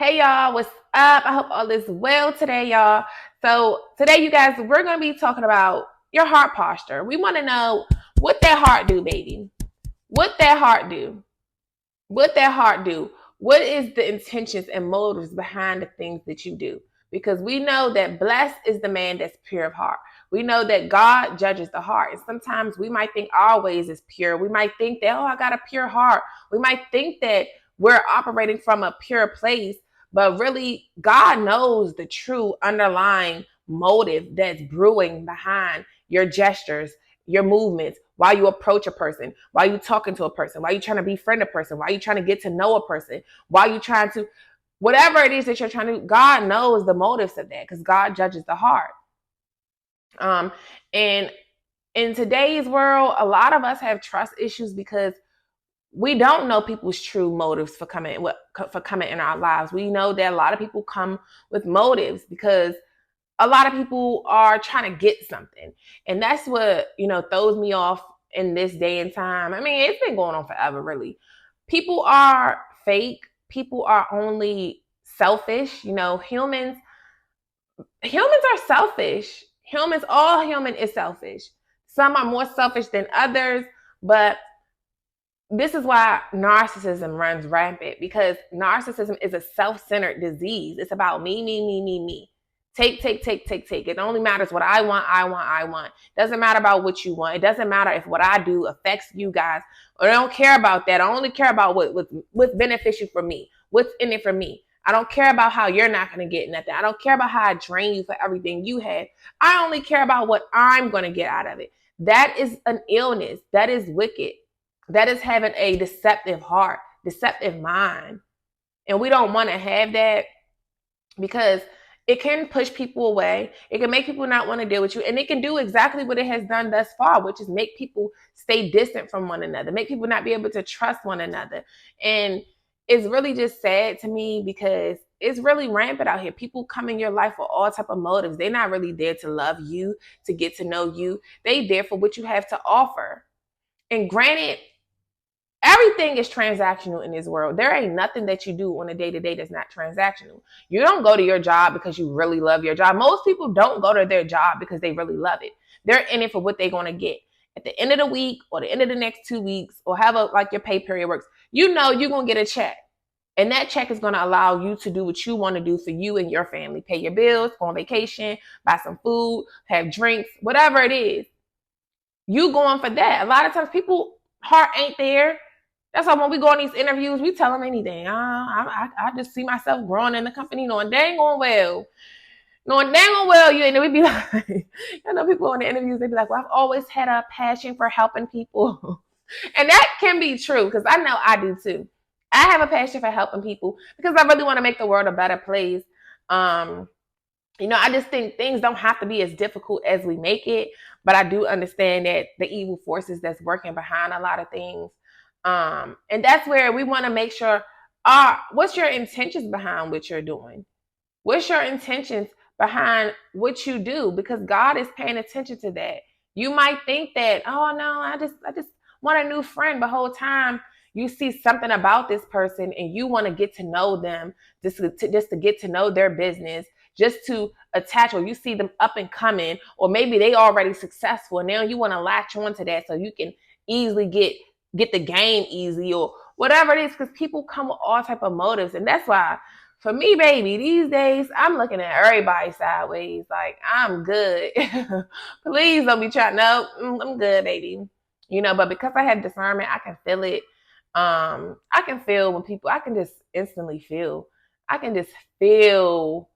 Hey y'all, what's up? I hope all is well today, y'all. So today, you guys, we're gonna be talking about your heart posture. We want to know what that heart do, baby. What that heart do? What that heart do? What is the intentions and motives behind the things that you do? Because we know that blessed is the man that's pure of heart. We know that God judges the heart. And sometimes we might think our ways is pure. We might think that, oh, I got a pure heart. We might think that we're operating from a pure place, but really, God knows the true underlying motive that's brewing behind your gestures, your movements, why you approach a person, why you talking to a person, why you trying to befriend a person, why you trying to get to know a person, why you trying to, whatever it is that you're trying to do, God knows the motives of that because God judges the heart. And in today's world, a lot of us have trust issues because we don't know people's true motives for coming in our lives. We know that a lot of people come with motives because a lot of people are trying to get something. And that's what, throws me off in this day and time. I mean, it's been going on forever, really. People are fake. People are only selfish. Humans are selfish. All human is selfish. Some are more selfish than others, but this is why narcissism runs rampant because narcissism is a self-centered disease. It's about me, me, me, me, me. Take, take, take, take, take. It only matters what I want, I want, I want. It doesn't matter about what you want. It doesn't matter if what I do affects you guys. Or I don't care about that. I only care about what's beneficial for me. What's in it for me. I don't care about how you're not going to get nothing. I don't care about how I drain you for everything you have. I only care about what I'm going to get out of it. That is an illness. That is wicked. That is having a deceptive heart, deceptive mind. And we don't want to have that because it can push people away. It can make people not want to deal with you. And it can do exactly what it has done thus far, which is make people stay distant from one another, make people not be able to trust one another. And it's really just sad to me because it's really rampant out here. People come in your life for all type of motives. They're not really there to love you, to get to know you. They there for what you have to offer. And granted, everything is transactional in this world. There ain't nothing that you do on a day-to-day that's not transactional. You don't go to your job because you really love your job. Most people don't go to their job because they really love it. They're in it for what they're going to get. At the end of the week or the end of the next 2 weeks or however like your pay period works, you're going to get a check. And that check is going to allow you to do what you want to do for you and your family. Pay your bills, go on vacation, buy some food, have drinks, whatever it is. You going for that. A lot of times people heart ain't there. That's why when we go on these interviews, we tell them anything. I just see myself growing in the company, knowing dang on well. Knowing dang on well, and then we be like, people in the interviews, they be like, well, I've always had a passion for helping people. And that can be true, because I know I do too. I have a passion for helping people because I really want to make the world a better place. I just think things don't have to be as difficult as we make it, but I do understand that the evil forces that's working behind a lot of things. And that's where we want to make sure, what's your intentions behind what you're doing? What's your intentions behind what you do? Because God is paying attention to that. You might think that, oh no, I just want a new friend, but whole time you see something about this person and you want to get to know them, just to get to know their business, just to attach, or you see them up and coming, or maybe they already successful and now you want to latch on to that so you can easily get the game easy or whatever it is, because people come with all type of motives. And that's why for me, baby, these days I'm looking at everybody sideways like I'm good. Please don't be trying. No, I'm good, baby. But because I have discernment, I can feel it. I can feel when people, I can just instantly feel. I can just feel,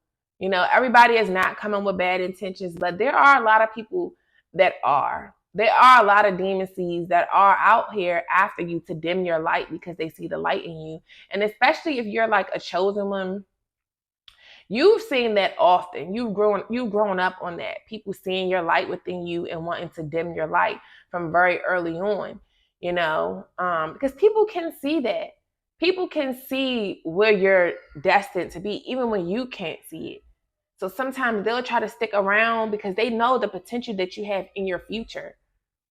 everybody is not coming with bad intentions, but there are a lot of people that are. There are a lot of demon seeds that are out here after you to dim your light because they see the light in you. And especially if you're like a chosen one, you've seen that often. You've grown up on that. People seeing your light within you and wanting to dim your light from very early on, because people can see that. People can see where you're destined to be, even when you can't see it. So sometimes they'll try to stick around because they know the potential that you have in your future.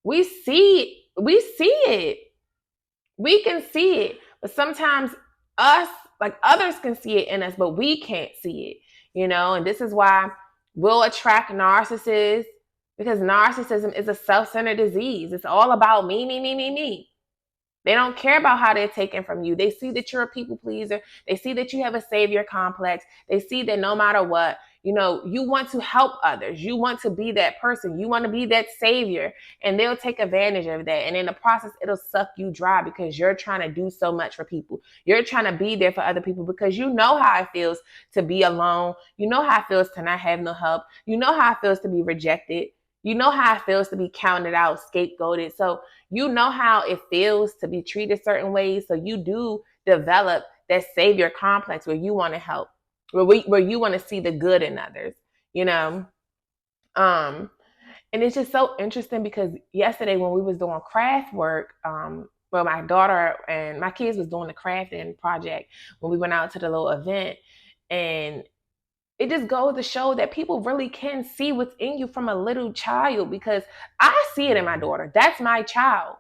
We see it. We can see it. But sometimes us, like others can see it in us, but we can't see it, and this is why we'll attract narcissists, because narcissism is a self-centered disease. It's all about me, me, me, me, me. They don't care about how they're taken from you. They see that you're a people pleaser. They see that you have a savior complex. They see that no matter what, you want to help others. You want to be that person. You want to be that savior. And they'll take advantage of that. And in the process, it'll suck you dry because you're trying to do so much for people. You're trying to be there for other people because you know how it feels to be alone. You know how it feels to not have no help. You know how it feels to be rejected. You know how it feels to be counted out, scapegoated. So you know how it feels to be treated certain ways. So you do develop that savior complex where you want to help, where you want to see the good in others, And it's just so interesting because yesterday when we was doing craft work, well, my daughter and my kids was doing the crafting project when we went out to the little event, and it just goes to show that people really can see what's in you from a little child, because I see it in my daughter. That's my child.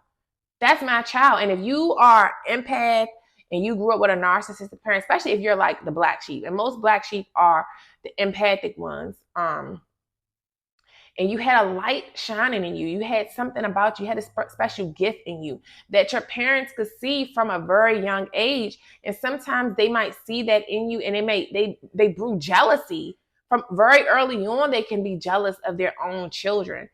That's my child. And if you are empath and you grew up with a narcissistic parent, especially if you're like the black sheep, and most black sheep are the empathic ones, and you had a light shining in you, you had something about you, you had a special gift in you that your parents could see from a very young age. And sometimes they might see that in you, and they brew jealousy from very early on. They can be jealous of their own children.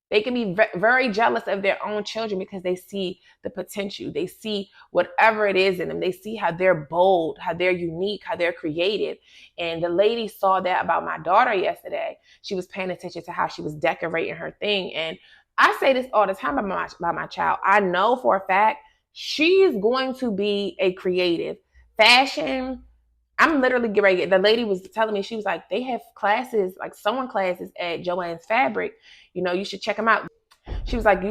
They can be very jealous of their own children because they see the potential. They see whatever it is in them. They see how they're bold, how they're unique, how they're creative. And the lady saw that about my daughter yesterday. She was paying attention to how she was decorating her thing. And I say this all the time about my child. I know for a fact she's going to be a creative. Fashion, I'm literally getting ready. The lady was telling me, she was like, they have classes, like sewing classes at Joann's Fabric. You should check them out. She was like, you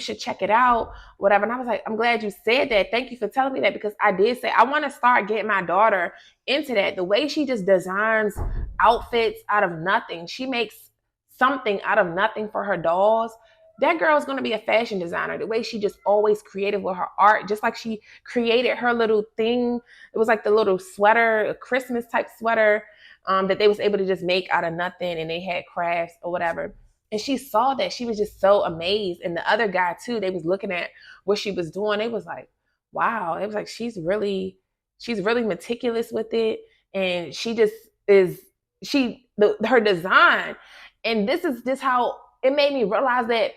should check it out, whatever. And I was like, I'm glad you said that. Thank you for telling me that, because I did say, I want to start getting my daughter into that. The way she just designs outfits out of nothing. She makes something out of nothing for her dolls. That girl is going to be a fashion designer. The way she just always creative with her art, just like she created her little thing. It was like the little sweater, a Christmas type sweater that they was able to just make out of nothing, and they had crafts or whatever. And she saw that. She was just so amazed. And the other guy too, they was looking at what she was doing. They was like, wow. It was like, she's really meticulous with it. And she just is, her design. And this is just how it made me realize that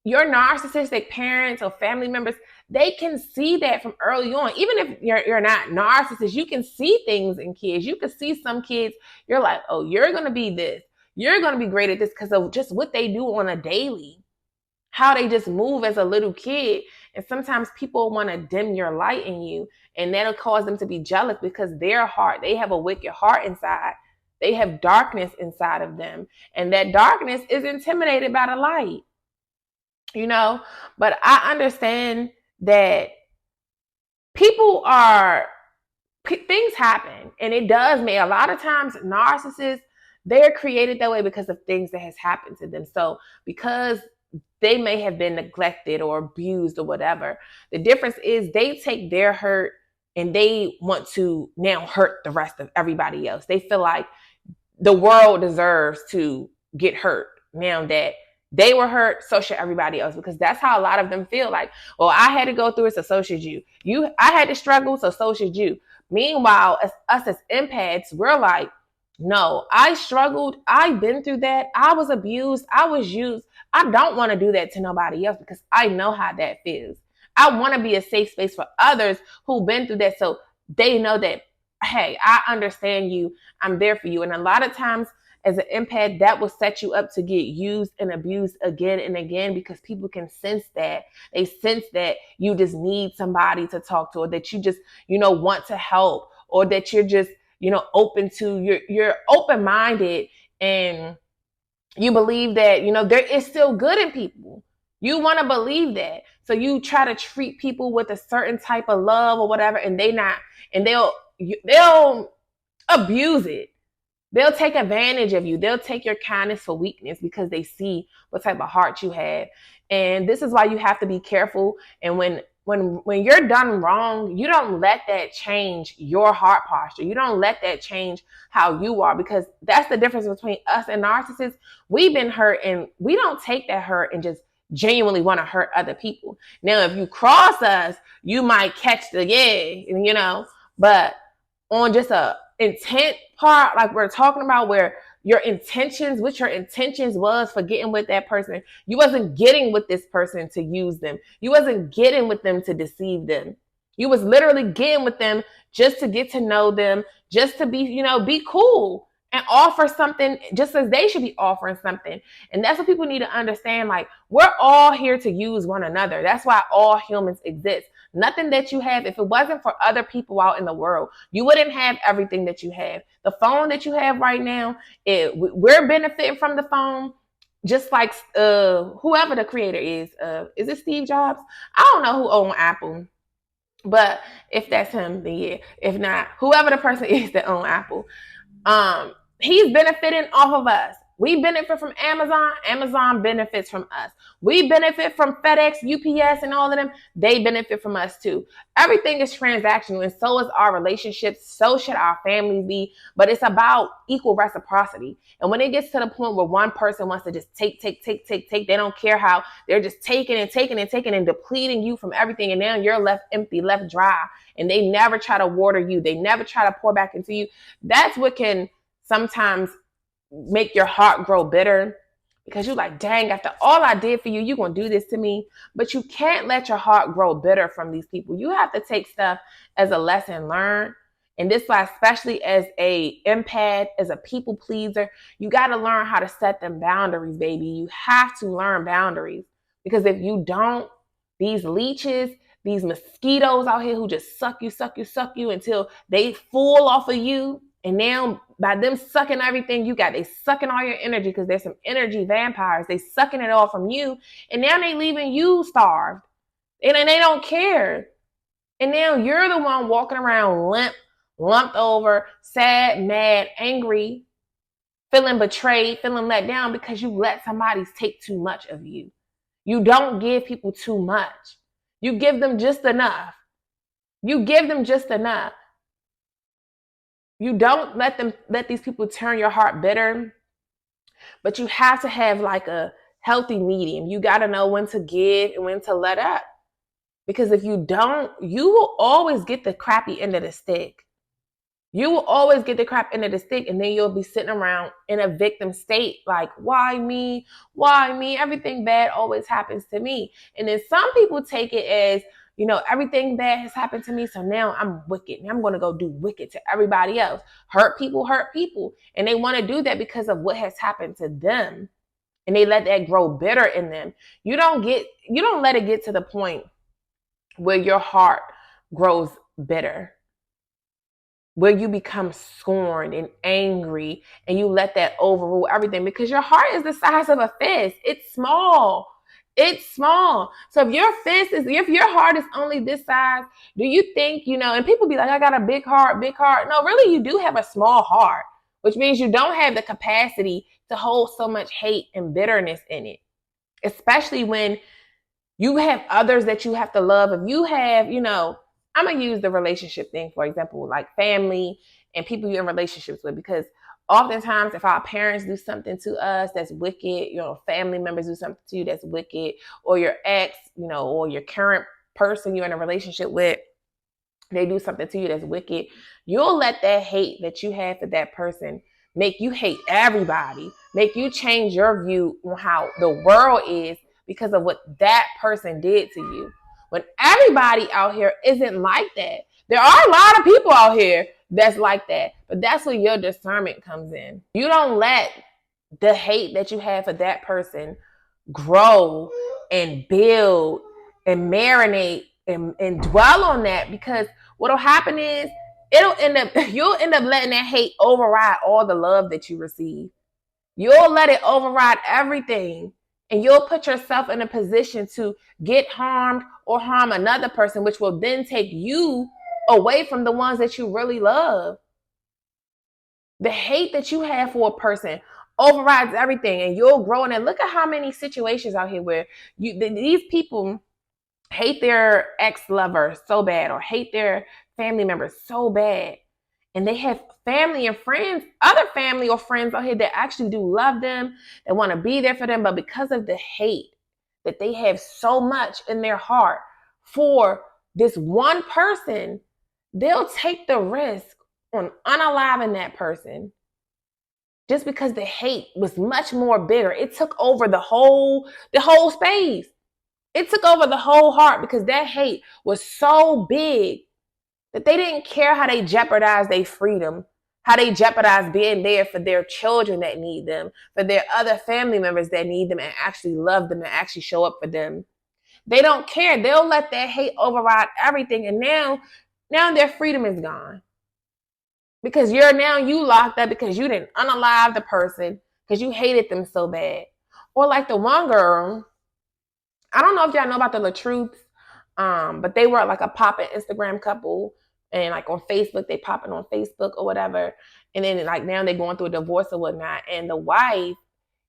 your narcissistic parents or family members, they can see that from early on. Even if you're not narcissist, you can see things in kids. You can see some kids, you're like, oh, you're going to be this. You're going to be great at this because of just what they do on a daily, how they just move as a little kid. And sometimes people want to dim your light in you, and that'll cause them to be jealous because their heart, they have a wicked heart inside. They have darkness inside of them. And that darkness is intimidated by the light. But I understand that things happen, and it does make a lot of times narcissists, they're created that way because of things that has happened to them. So because they may have been neglected or abused or whatever, the difference is they take their hurt and they want to now hurt the rest of everybody else. They feel like the world deserves to get hurt now that they were hurt, so should everybody else, because that's how a lot of them feel. Like, well, I had to go through it, so should you. I had to struggle, so should you. Meanwhile, us as empaths, we're like, no, I struggled. I've been through that. I was abused. I was used. I don't want to do that to nobody else because I know how that feels. I want to be a safe space for others who've been through that, so they know that, hey, I understand you. I'm there for you. And a lot of times, as an empath, that will set you up to get used and abused again and again, because people can sense that. They sense that you just need somebody to talk to, or that you just, want to help, or that you're just, open to, you're open-minded, and you believe that, there is still good in people. You want to believe that. So you try to treat people with a certain type of love or whatever, and they'll abuse it. They'll take advantage of you. They'll take your kindness for weakness because they see what type of heart you have. And this is why you have to be careful. And when when you're done wrong, you don't let that change your heart posture. You don't let that change how you are, because that's the difference between us and narcissists. We've been hurt and we don't take that hurt and just genuinely want to hurt other people. Now, if you cross us, you might catch the but on just a intent part, like we're talking about, where your intentions, what your intentions was for getting with that person. You wasn't getting with this person to use them. You wasn't getting with them to deceive them. You was literally getting with them just to get to know them, just to be cool and offer something, just as they should be offering something. And that's what people need to understand. Like, we're all here to use one another. That's why all humans exist. Nothing that you have, if it wasn't for other people out in the world, you wouldn't have everything that you have. The phone that you have right now, we're benefiting from the phone, just like whoever the creator is. Is it Steve Jobs? I don't know who owns Apple, but if that's him, then yeah. If not, whoever the person is that owns Apple, he's benefiting off of us. We benefit from Amazon. Amazon benefits from us. We benefit from FedEx, UPS, and all of them. They benefit from us too. Everything is transactional, and so is our relationships. So should our families be. But it's about equal reciprocity. And when it gets to the point where one person wants to just take, they don't care how. They're just taking and depleting you from everything. And now you're left empty, left dry. And they never try to water you. They never try to pour back into you. That's what can sometimes make your heart grow bitter, because you're like, dang, after all I did for you, you're going to do this to me. But you can't let your heart grow bitter from these people. You have to take stuff as a lesson learned. And this why, especially as a empath, as a people pleaser, you got to learn how to set them boundaries, baby. You have to learn boundaries, because if you don't, these leeches, these mosquitoes out here who just suck you until they fall off of you. And now by them sucking everything you got, they sucking all your energy, because there's some energy vampires. They sucking it all from you. And now they leaving you starved. And they don't care. And now you're the one walking around limp, lumped over, sad, mad, angry, feeling betrayed, feeling let down because you let somebody take too much of you. You don't give people too much. You give them just enough. You give them just enough. You don't let these people turn your heart bitter, but you have to have like a healthy medium. You got to know when to give and when to let up, because if you don't, you will always get the crappy end of the stick. You will always get the crap end of the stick, and then you'll be sitting around in a victim state, like, why me? Why me? Everything bad always happens to me. And then some people take it as, everything bad has happened to me, so now I'm wicked. And I'm going to go do wicked to everybody else. Hurt people. And they want to do that because of what has happened to them. And they let that grow bitter in them. You don't let it get to the point where your heart grows bitter, where you become scorned and angry, and you let that overrule everything, because your heart is the size of a fist. It's small. So if your heart is only this size, do you think, and people be like, I got a big heart. No, really, you do have a small heart, which means you don't have the capacity to hold so much hate and bitterness in it, especially when you have others that you have to love. If you have, I'm going to use the relationship thing, for example, like family and people you're in relationships with, because oftentimes if our parents do something to us that's wicked, family members do something to you that's wicked, or your ex, or your current person you're in a relationship with, they do something to you that's wicked, you'll let that hate that you have for that person make you hate everybody, make you change your view on how the world is because of what that person did to you. When everybody out here isn't like that. There are a lot of people out here that's like that, but that's where your discernment comes in. You don't let the hate that you have for that person grow and build and marinate and dwell on that, because what'll happen is you'll end up letting that hate override all the love that you receive. You'll let it override everything. And you'll put yourself in a position to get harmed or harm another person, which will then take you away from the ones that you really love. The hate that you have for a person overrides everything, and you'll grow in it. Look at how many situations out here where these people hate their ex-lover so bad or hate their family members so bad. And they have family and friends, other family or friends out here that actually do love them, that want to be there for them. But because of the hate that they have so much in their heart for this one person, they'll take the risk on unaliving that person just because the hate was much more bigger. It took over the whole space. It took over the whole heart because that hate was so big that they didn't care how they jeopardized their freedom, how they jeopardized being there for their children that need them, for their other family members that need them and actually love them and actually show up for them. They don't care. They'll let that hate override everything. And now their freedom is gone. Because you locked up because you didn't unalive the person because you hated them so bad. Or like the one girl, I don't know if y'all know about the LaTruths, but they were like a poppin' Instagram couple, and like on Facebook, they popping on Facebook or whatever. And then like now they're going through a divorce or whatnot. And the wife,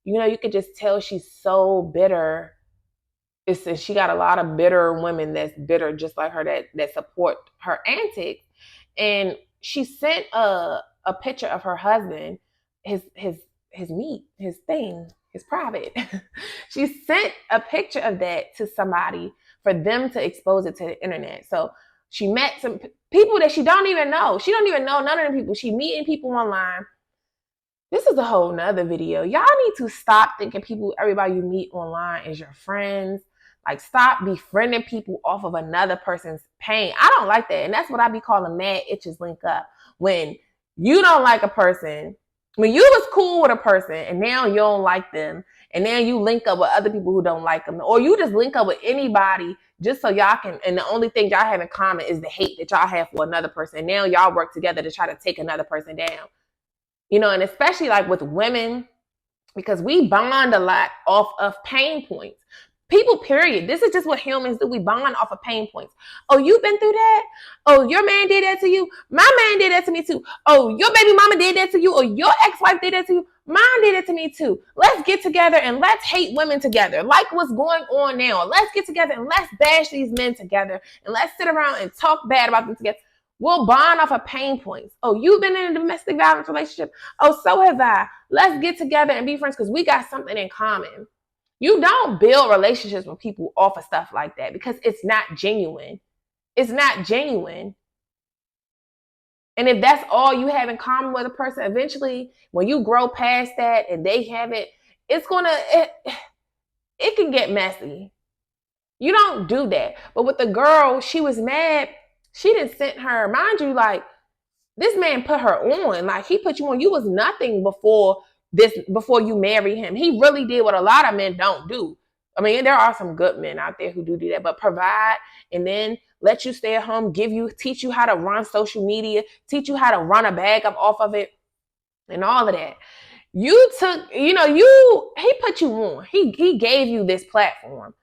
you could just tell she's so bitter. She got a lot of bitter women that's bitter just like her that support her antics. And she sent a picture of her husband, his meat, his thing, his private. She sent a picture of that to somebody for them to expose it to the internet. So she met some people that she don't even know. She don't even know none of the people. She meeting people online. This is a whole nother video. Y'all need to stop thinking everybody you meet online is your friends. Like, stop befriending people off of another person's pain. I don't like that. And that's what I be calling mad itches link up. When you don't like a person, when you was cool with a person and now you don't like them, and now you link up with other people who don't like them, or you just link up with anybody just so y'all can, and the only thing y'all have in common is the hate that y'all have for another person. And now y'all work together to try to take another person down. And especially like with women, because we bond a lot off of pain points. People, period. This is just what humans do. We bond off of pain points. Oh, you've been through that? Oh, your man did that to you? My man did that to me too. Oh, your baby mama did that to you? Or your ex-wife did that to you? Mine did it to me too. Let's get together and let's hate women together. Like what's going on now. Let's get together and let's bash these men together. And let's sit around and talk bad about them together. We'll bond off of pain points. Oh, you've been in a domestic violence relationship. Oh, so have I. Let's get together and be friends because we got something in common. You don't build relationships with people off of stuff like that because it's not genuine. It's not genuine. And if that's all you have in common with a person, eventually when you grow past that and they have it, it can get messy. You don't do that. But with the girl, she was mad. She didn't send her, mind you, like, this man put her on. Like, he put you on. You was nothing before you marry him. He really did what a lot of men don't do. I mean, there are some good men out there who do that, but provide and then let you stay at home, teach you how to run social media, teach you how to run a bag up off of it and all of that. You took, he put you on. He gave you this platform.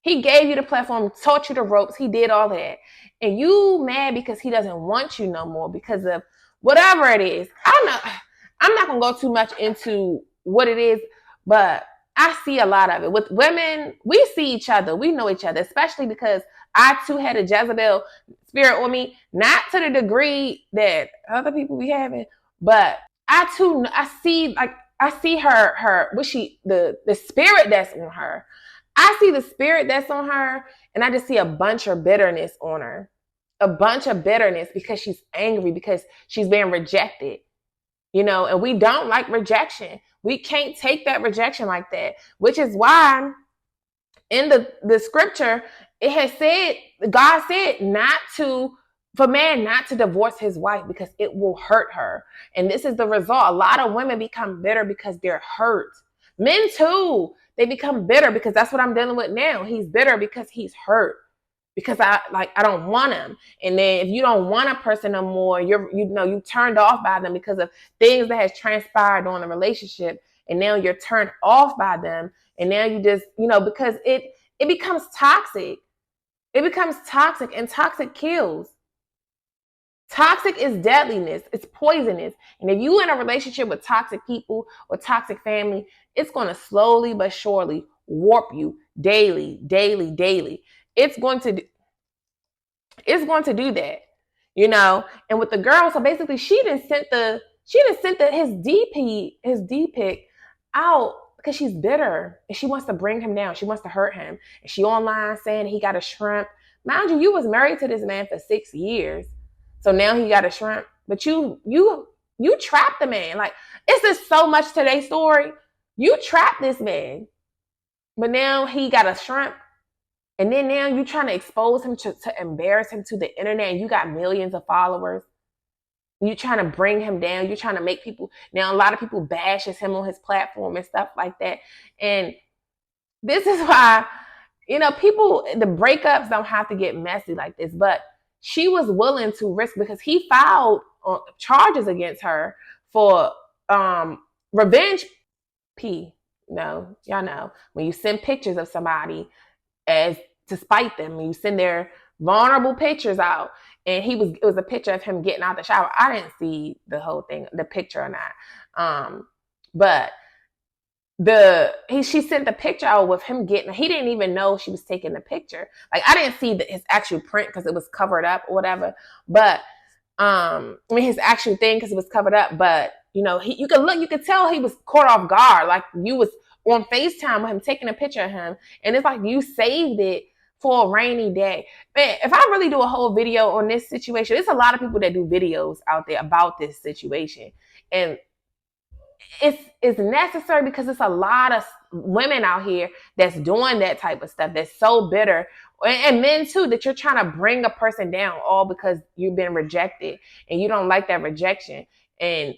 He gave you the platform, taught you the ropes. He did all that. And you mad because he doesn't want you no more because of whatever it is. I'm not going to go too much into what it is, but I see a lot of it. With women, we see each other. We know each other, especially because I too had a Jezebel spirit on me, not to the degree that other people be having, but I see her, the spirit that's on her. I see the spirit that's on her, and I just see a bunch of bitterness on her. A bunch of bitterness because she's angry, because she's being rejected. And we don't like rejection. We can't take that rejection like that, which is why in the scripture, it has said, God said for man not to divorce his wife because it will hurt her. And this is the result. A lot of women become bitter because they're hurt. Men too. They become bitter because that's what I'm dealing with now. He's bitter because he's hurt. Because I don't want him. And then if you don't want a person no more, you turned off by them because of things that has transpired on the relationship. And now you're turned off by them. And now you just, because it becomes toxic. It becomes toxic, and toxic kills. Toxic is deadliness. It's poisonous. And if you in a relationship with toxic people or toxic family, it's going to slowly but surely warp you daily. it's going to do that, you know. And with the girl, so basically she didn't sent his D pic out because she's bitter and she wants to bring him down. She wants to hurt him. And she online saying he got a shrimp. Mind you, you was married to this man for 6 years. So now he got a shrimp. But you trapped the man. Like, it's just so much to their story. You trapped this man. But now he got a shrimp. And then now you trying to expose him to embarrass him to the internet, and you got millions of followers. You trying to bring him down. You're trying to make people, now a lot of people bashes him on his platform and stuff like that. And this is why, you know, people, the breakups don't have to get messy like this, but she was willing to risk, because he filed charges against her for revenge. No, y'all know, when you send pictures of somebody as to spite them, when you send their vulnerable pictures out, and it was a picture of him getting out the shower. I didn't see the whole thing, the picture or not, but she sent the picture out with him getting, he didn't even know she was taking the picture. Like, I didn't see his actual print because it was covered up or whatever, but I mean his actual thing because it was covered up. But you know, you could tell he was caught off guard. Like, you was on FaceTime with him taking a picture of him, and it's like you saved it for a rainy day. Man, if I really do a whole video on this situation, there's a lot of people that do videos out there about this situation, and it's necessary because it's a lot of women out here that's doing that type of stuff, that's so bitter, and men too, that you're trying to bring a person down all because you've been rejected and you don't like that rejection, and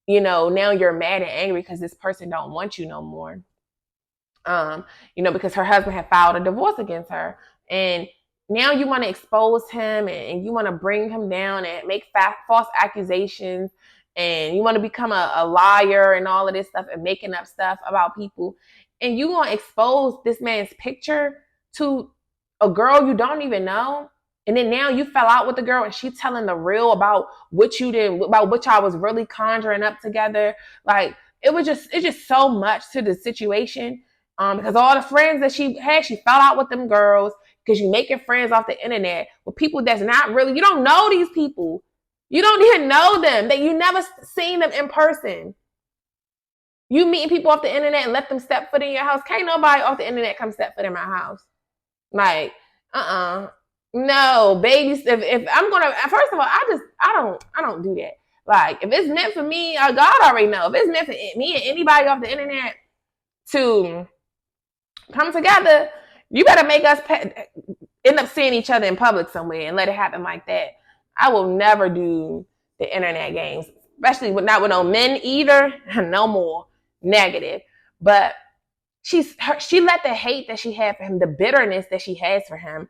you know, now you're mad and angry because this person don't want you no more. You know, because her husband had filed a divorce against her, and now you want to expose him, and you want to bring him down and make false accusations, and you want to become a liar and all of this stuff and making up stuff about people, and you want to expose this man's picture to a girl you don't even know. And then now you fell out with the girl and she's telling the real about what you did, about what y'all was really conjuring up together. Like, it's just so much to the situation. Because all the friends that she had, she fell out with them girls because you making friends off the internet with people that's not really, you don't know these people. You don't even know them, that you never seen them in person. You meeting people off the internet and let them step foot in your house. Can't nobody off the internet come step foot in my house. Like, no, babies. If I'm gonna, first of all, I don't do that. Like, if it's meant for me, God already know. If it's meant for me and anybody off the internet to come together, you better make us end up seeing each other in public somewhere and let it happen like that. I will never do the internet games, especially not with no men either. No more negative. But she let the hate that she had for him, the bitterness that she has for him,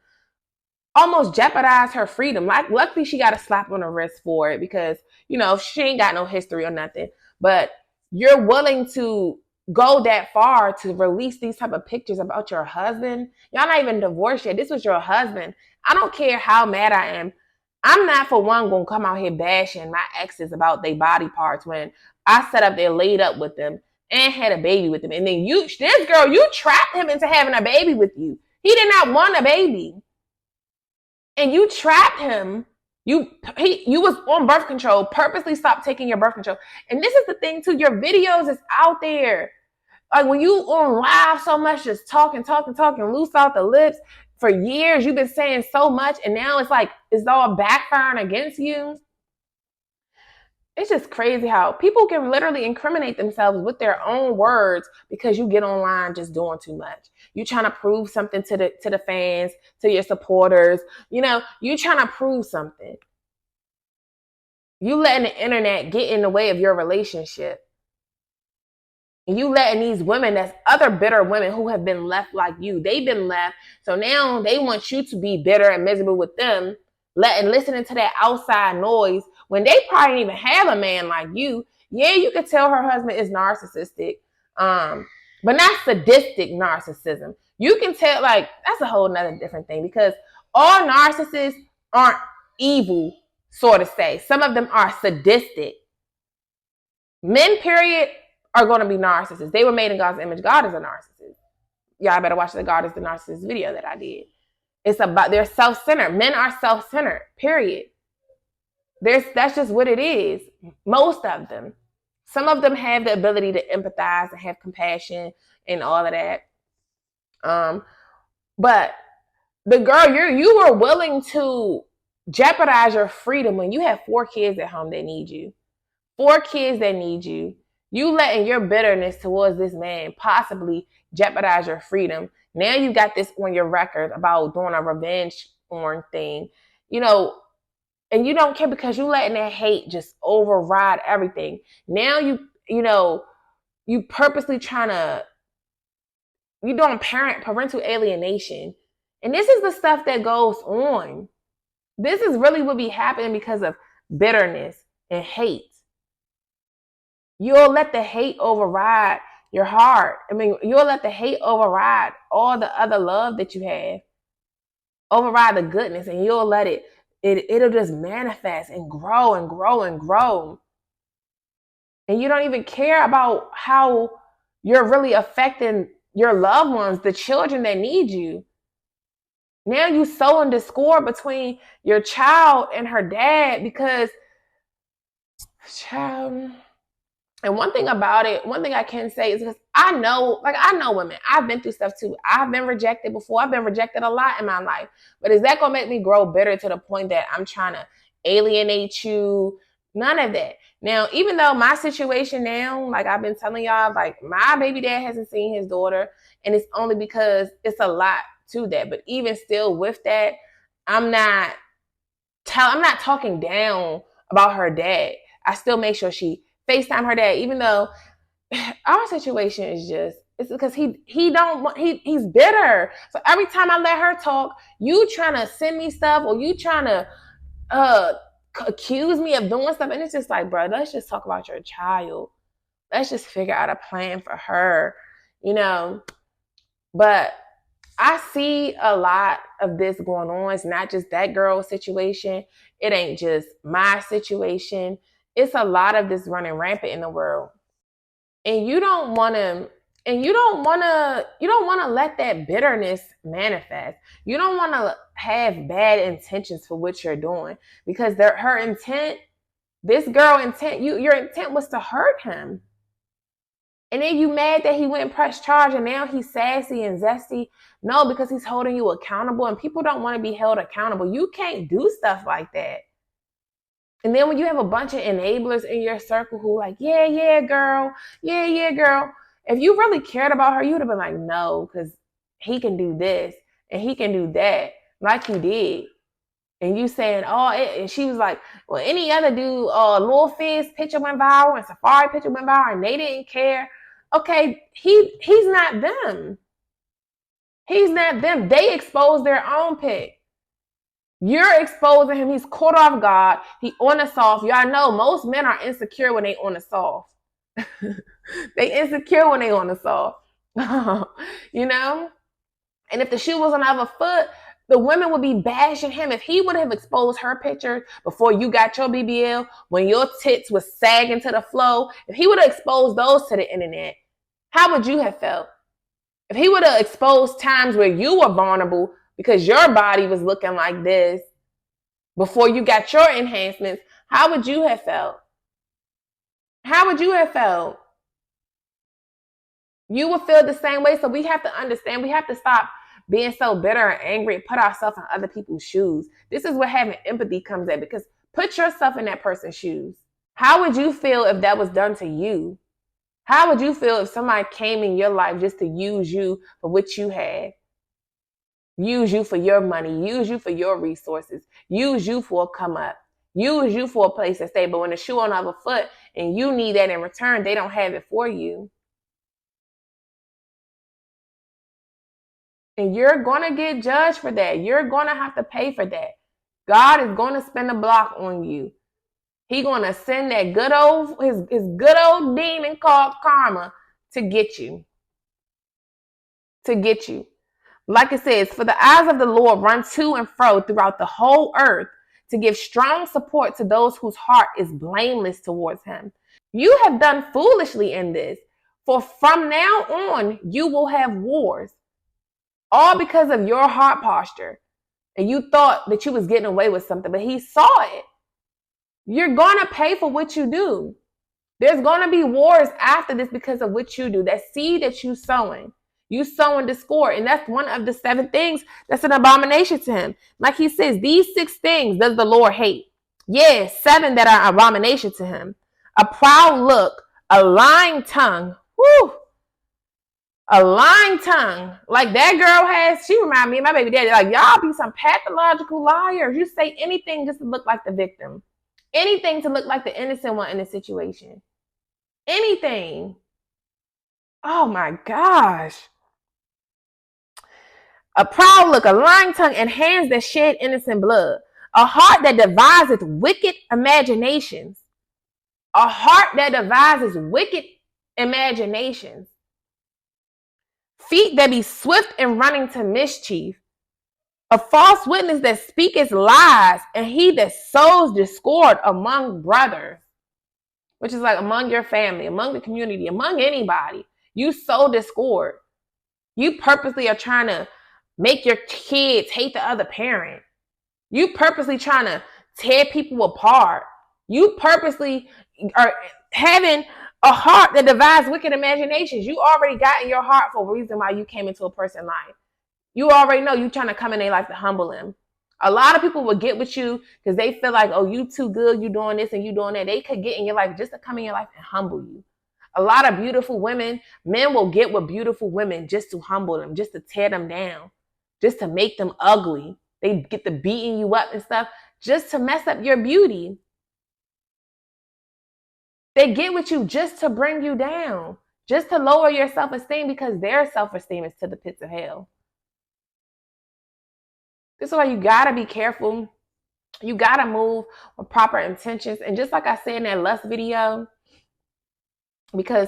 almost jeopardize her freedom. Like, luckily she got a slap on the wrist for it because, you know, she ain't got no history or nothing. But you're willing to go that far to release these type of pictures about your husband. Y'all not even divorced yet. This was your husband. I don't care how mad I am. I'm not, for one, going to come out here bashing my exes about their body parts when I sat up there, laid up with them, and had a baby with them. And then you trapped him into having a baby with you. He did not want a baby. And you trapped him. You was on birth control, purposely stopped taking your birth control. And this is the thing too, your videos is out there. Like, when you on live so much, just talking, loose out the lips, for years you've been saying so much, and now it's like it's all backfiring against you. It's just crazy how people can literally incriminate themselves with their own words because you get online just doing too much. You trying to prove something to the fans, to your supporters. You know, you trying to prove something. You letting the internet get in the way of your relationship. And you letting these women, that's other bitter women who have been left like you, they've been left. So now they want you to be bitter and miserable with them, listening to that outside noise when they probably didn't even have a man like you. Yeah, you could tell her husband is narcissistic, but not sadistic narcissism. You can tell, like, that's a whole nother different thing, because all narcissists aren't evil, sort of say. Some of them are sadistic. Men, period, are going to be narcissists. They were made in God's image. God is a narcissist. Y'all better watch the God is the Narcissist video that I did. It's about, they're self-centered. Men are self-centered, period. That's just what it is. Most of them. Some of them have the ability to empathize and have compassion and all of that. But the girl, you were willing to jeopardize your freedom when you have 4 kids at home that need you. 4 kids that need you. You letting your bitterness towards this man possibly jeopardize your freedom. Now you got this on your record about doing a revenge porn thing, and you don't care because you letting that hate just override everything. Now you purposely trying to, you doing parental alienation. And this is the stuff that goes on. This is really what be happening because of bitterness and hate. You'll let the hate override your heart. You'll let the hate override all the other love that you have. Override the goodness, and you'll let it'll just manifest and grow and grow and grow. And you don't even care about how you're really affecting your loved ones, the children that need you. Now you sowing discord between your child and her dad because, child. And one thing about it, one thing I can say is because I know women. I've been through stuff too. I've been rejected before. I've been rejected a lot in my life. But is that going to make me grow bitter to the point that I'm trying to alienate you? None of that. Now, even though my situation now, like I've been telling y'all, like my baby dad hasn't seen his daughter, and it's only because it's a lot to that. But even still with that, I'm not talking down about her dad. I still make sure she FaceTime her dad, even though our situation is it's because he's bitter. So every time I let her talk, you trying to send me stuff or you trying to accuse me of doing stuff. And it's just like, bro, let's just talk about your child. Let's just figure out a plan for her, But I see a lot of this going on. It's not just that girl's situation. It ain't just my situation. It's a lot of this running rampant in the world. And you don't want to let that bitterness manifest. You don't want to have bad intentions for what you're doing because her intent, this girl intent, your intent was to hurt him. And then you mad that he went and pressed charge and now he's sassy and zesty. No, because he's holding you accountable and people don't want to be held accountable. You can't do stuff like that. And then when you have a bunch of enablers in your circle who like, yeah, girl. If you really cared about her, you would have been like, no, because he can do this and he can do that like you did. And you saying, and she was like, well, any other dude, Lil Fizz picture went viral and Safari picture went viral and they didn't care. Okay, he's not them. He's not them. They exposed their own pic. You're exposing him. He's caught off guard. He on the soft. Y'all know most men are insecure when they on the soft. They insecure when they on the soft. And if the shoe was on the other foot, the women would be bashing him. If he would have exposed her picture before you got your BBL, when your tits was sagging to the floor, if he would have exposed those to the internet, how would you have felt? If he would have exposed times where you were vulnerable because your body was looking like this before you got your enhancements, how would you have felt? How would you have felt? You would feel the same way. So we have to understand, we have to stop being so bitter and angry and put ourselves in other people's shoes. This is where having empathy comes in, because put yourself in that person's shoes. How would you feel if that was done to you? How would you feel if somebody came in your life just to use you for what you had? Use you for your money, use you for your resources, use you for a come up, use you for a place to stay. But when the shoe on the other foot and you need that in return, they don't have it for you. And you're going to get judged for that. You're going to have to pay for that. God is going to spin the block on you. He's going to send that his good old demon called karma to get you. To get you. Like it says, for the eyes of the Lord run to and fro throughout the whole earth to give strong support to those whose heart is blameless towards him. You have done foolishly in this, for from now on you will have wars, all because of your heart posture. and you thought that you was getting away with something, but he saw it. You're going to pay for what you do. There's going to be wars after this because of what you do. That seed that you sowing discord. And that's one of the 7 things that's an abomination to him. Like he says, these 6 things does the Lord hate. Yes, 7 that are abomination to him. A proud look, a lying tongue. Whew. A lying tongue. Like that girl has, she remind me of my baby daddy. Like, y'all be some pathological liars. You say anything just to look like the victim. Anything to look like the innocent one in the situation. Anything. Oh my gosh. A proud look, a lying tongue, and hands that shed innocent blood. A heart that deviseth wicked imaginations. A heart that devises wicked imaginations. Feet that be swift in running to mischief. A false witness that speaketh lies, and he that sows discord among brothers. Which is like among your family, among the community, among anybody. You sow discord. You purposely are trying to make your kids hate the other parent. You purposely trying to tear people apart. You purposely are having a heart that divides wicked imaginations. You already got in your heart for a reason why you came into a person's life. You already know you trying to come in their life to humble them. A lot of people will get with you because they feel like, oh, you too good, you doing this and you doing that. They could get in your life just to come in your life and humble you. A lot of beautiful women, men will get with beautiful women just to humble them, just to tear them down, just to make them ugly. They get to beating you up and stuff just to mess up your beauty. They get with you just to bring you down, just to lower your self-esteem because their self-esteem is to the pits of hell. This is why you gotta be careful. You gotta move with proper intentions. And just like I said in that lust video, because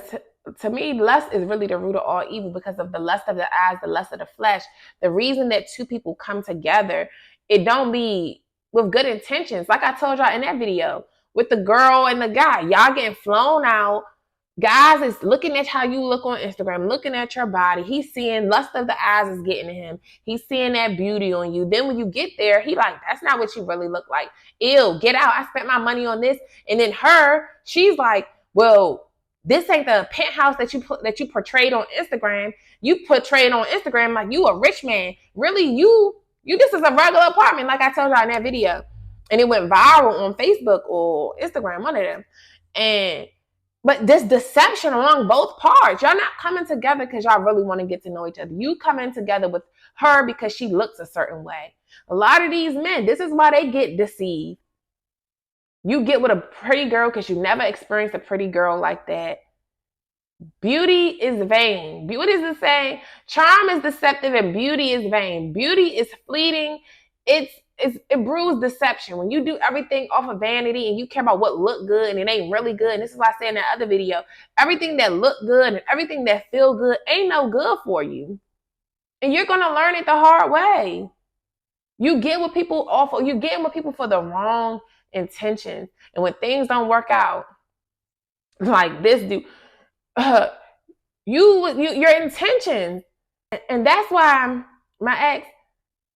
to me, lust is really the root of all evil because of the lust of the eyes, the lust of the flesh. The reason that 2 people come together, it don't be with good intentions. Like I told y'all in that video, with the girl and the guy, y'all getting flown out. Guys is looking at how you look on Instagram, looking at your body. He's seeing lust of the eyes is getting to him. He's seeing that beauty on you. Then when you get there, he like, that's not what you really look like. Ew, get out. I spent my money on this. And then she's like, well, this ain't the penthouse that you portrayed on Instagram. You portrayed on Instagram like you a rich man. Really, you this is a regular apartment, like I told y'all in that video. And it went viral on Facebook or Instagram, one of them. But this deception along both parts. Y'all not coming together because y'all really want to get to know each other. You coming together with her because she looks a certain way. A lot of these men, this is why they get deceived. You get with a pretty girl because you never experienced a pretty girl like that. Beauty is vain. Beauty is the same. Charm is deceptive and beauty is vain. Beauty is fleeting. It brews deception. When you do everything off of vanity and you care about what look good and it ain't really good, and this is why I said in that other video, everything that look good and everything that feel good ain't no good for you. And you're going to learn it the hard way. You get with people you're getting with people for the wrong intentions. And when things don't work out, like this dude, your intentions. And that's why my ex,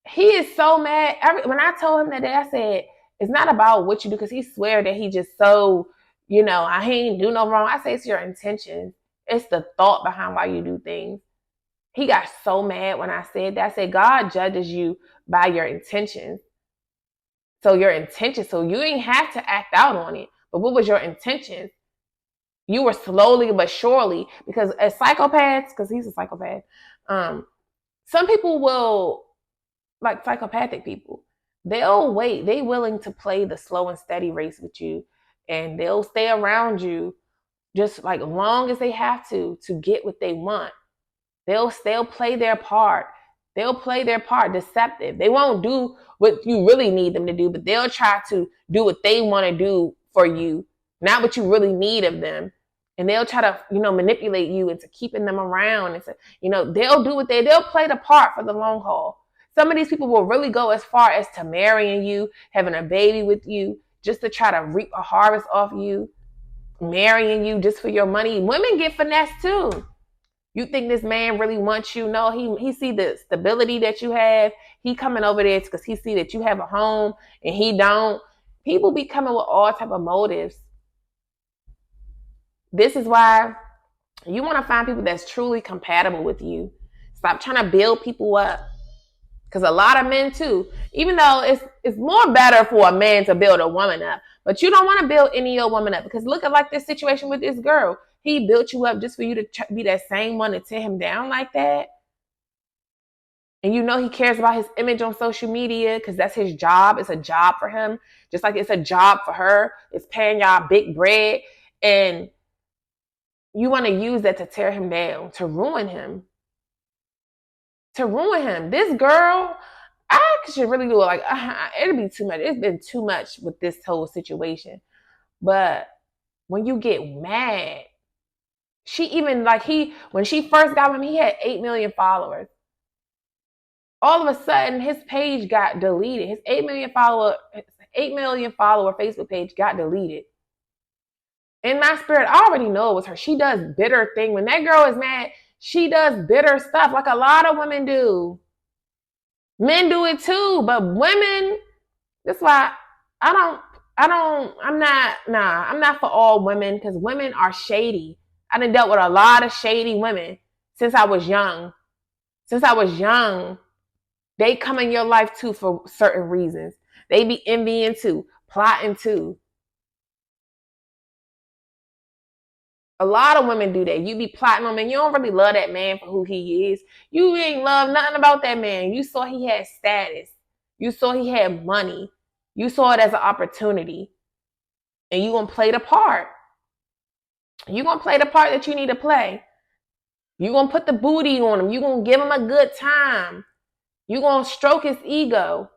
he is so mad. When I told him that day, I said, it's not about what you do, because he swear that he just so, he ain't do no wrong. I say it's your intentions. It's the thought behind why you do things. He got so mad when I said that. I said, God judges you by your intentions. So your intentions, so you ain't have to act out on it. But what was your intentions? You were slowly but surely, because as psychopaths, because he's a psychopath, some people will, like psychopathic people, they'll wait. They willing to play the slow and steady race with you, and they'll stay around you just like long as they have to get what they want. They'll play their part. They'll play their part deceptive. They won't do what you really need them to do, but they'll try to do what they want to do for you, not what you really need of them. And they'll try to, manipulate you into keeping them around. And they'll play the part for the long haul. Some of these people will really go as far as to marrying you, having a baby with you, just to try to reap a harvest off you, marrying you just for your money. Women get finessed too. You think this man really wants you? No, he see the stability that you have. He coming over there because he see that you have a home and he don't. People be coming with all type of motives. This is why you want to find people that's truly compatible with you. Stop trying to build people up. Because a lot of men too, even though it's more better for a man to build a woman up, but you don't want to build any old woman up. Because look at like this situation with this girl. He built you up just for you to be that same one to tear him down like that. And you know he cares about his image on social media because that's his job. It's a job for him. Just like it's a job for her. It's paying y'all big bread. And you want to use that to tear him down, to ruin him. To ruin him. This girl, I should really do it. Like, it'll be too much. It's been too much with this whole situation. But when you get mad, she even like when she first got him, he had 8 million followers. All of a sudden, his page got deleted. His 8 million follower Facebook page got deleted. In my spirit, I already know it was her. She does bitter thing. When that girl is mad, she does bitter stuff like a lot of women do. Men do it too, but women, that's why I'm not for all women because women are shady. I done dealt with a lot of shady women since I was young. They come in your life too for certain reasons. They be envying too, plotting too. A lot of women do that. You be plotting on him. You don't really love that man for who he is. You ain't love nothing about that man. You saw he had status. You saw he had money. You saw it as an opportunity. And you going to play the part. You going to play the part that you need to play. You going to put the booty on him. You going to give him a good time. You going to stroke his ego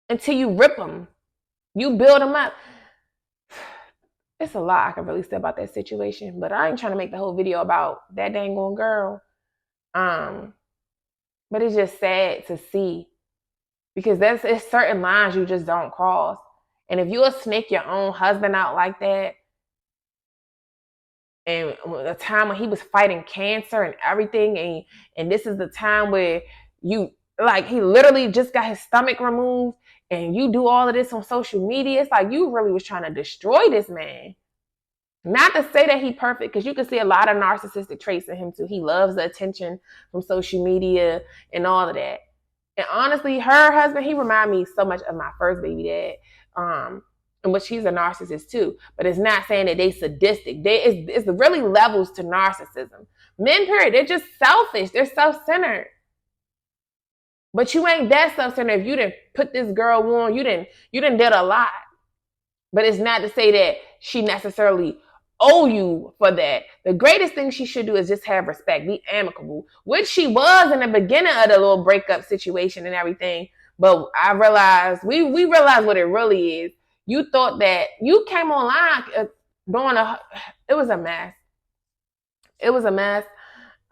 until you rip him. You build him up. It's a lot I can really say about that situation, but I ain't trying to make the whole video about that dang old girl. But it's just sad to see because it's certain lines you just don't cross. And if you'll snake your own husband out like that, and the time when he was fighting cancer and everything, and this is the time where you like he literally just got his stomach removed. And you do all of this on social media, it's like you really was trying to destroy this man. Not to say that he's perfect, because you can see a lot of narcissistic traits in him too. He loves the attention from social media and all of that. And honestly, her husband, he reminded me so much of my first baby dad. In which he's a narcissist too. But it's not saying that they sadistic. It's really levels to narcissism. Men, period, they're just selfish. They're self-centered. But you ain't that self-centered if you didn't put this girl on. You didn't did a lot. But it's not to say that she necessarily owe you for that. The greatest thing she should do is just have respect, be amicable, which she was in the beginning of the little breakup situation and everything. But I realized, we realized what it really is. You thought that you came online it was a mess. It was a mess.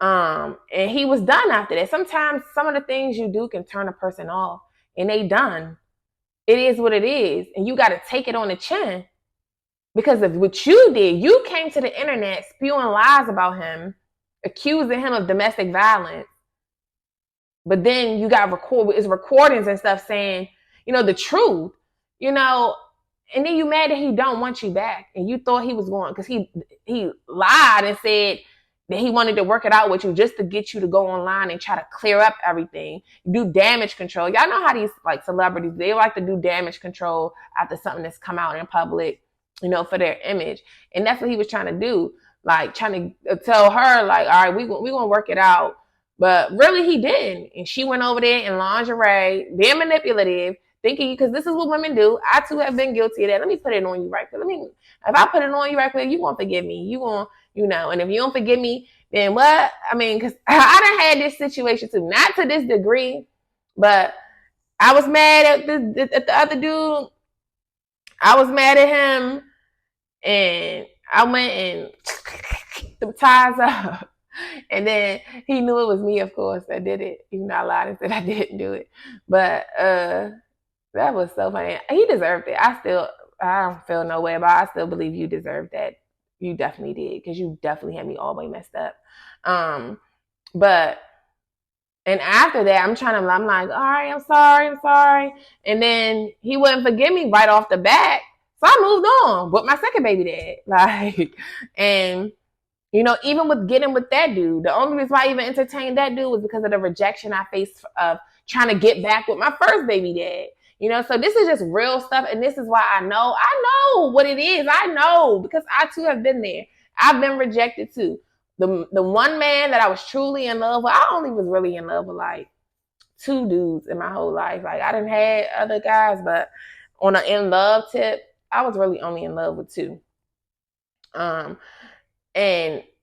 And he was done after that. Sometimes some of the things you do can turn a person off and they done. It is what it is. And you got to take it on the chin because of what you did. You came to the internet spewing lies about him, accusing him of domestic violence. But then you got recordings and stuff saying, the truth, and then you mad that he don't want you back. And you thought he was going, because he lied and said that he wanted to work it out with you just to get you to go online and try to clear up everything, do damage control. Y'all know how these like celebrities, they like to do damage control after something that's come out in public, for their image. And that's what he was trying to do, like trying to tell her like, all right, we going to work it out. But really he didn't. And she went over there in lingerie, being manipulative, thinking, because this is what women do. I too have been guilty of that. Let me put it on you right quick. If I put it on you right quick, you won't forgive me. You won't, and if you don't forgive me, then what? I mean, because I done had this situation too. Not to this degree, but I was mad at the other dude. I was mad at him, and I went and the ties up. And then he knew it was me, of course, that did it. Even though I lied and said I didn't do it. But that was so funny. He deserved it. I don't feel no way about it. I still believe you deserve that You definitely did, because you definitely had me all the way messed up. But and after that, I'm like, all right, I'm sorry. And then he wouldn't forgive me right off the bat. So I moved on with my second baby dad. Like, and even with getting with that dude, the only reason why I even entertained that dude was because of the rejection I faced of trying to get back with my first baby dad. So this is just real stuff. And this is why I know what it is. I know, because I too have been there. I've been rejected too. The one man that I was truly in love with, I only was really in love with like two dudes in my whole life. Like, I didn't have other guys, but on an in love tip, I was really only in love with two. And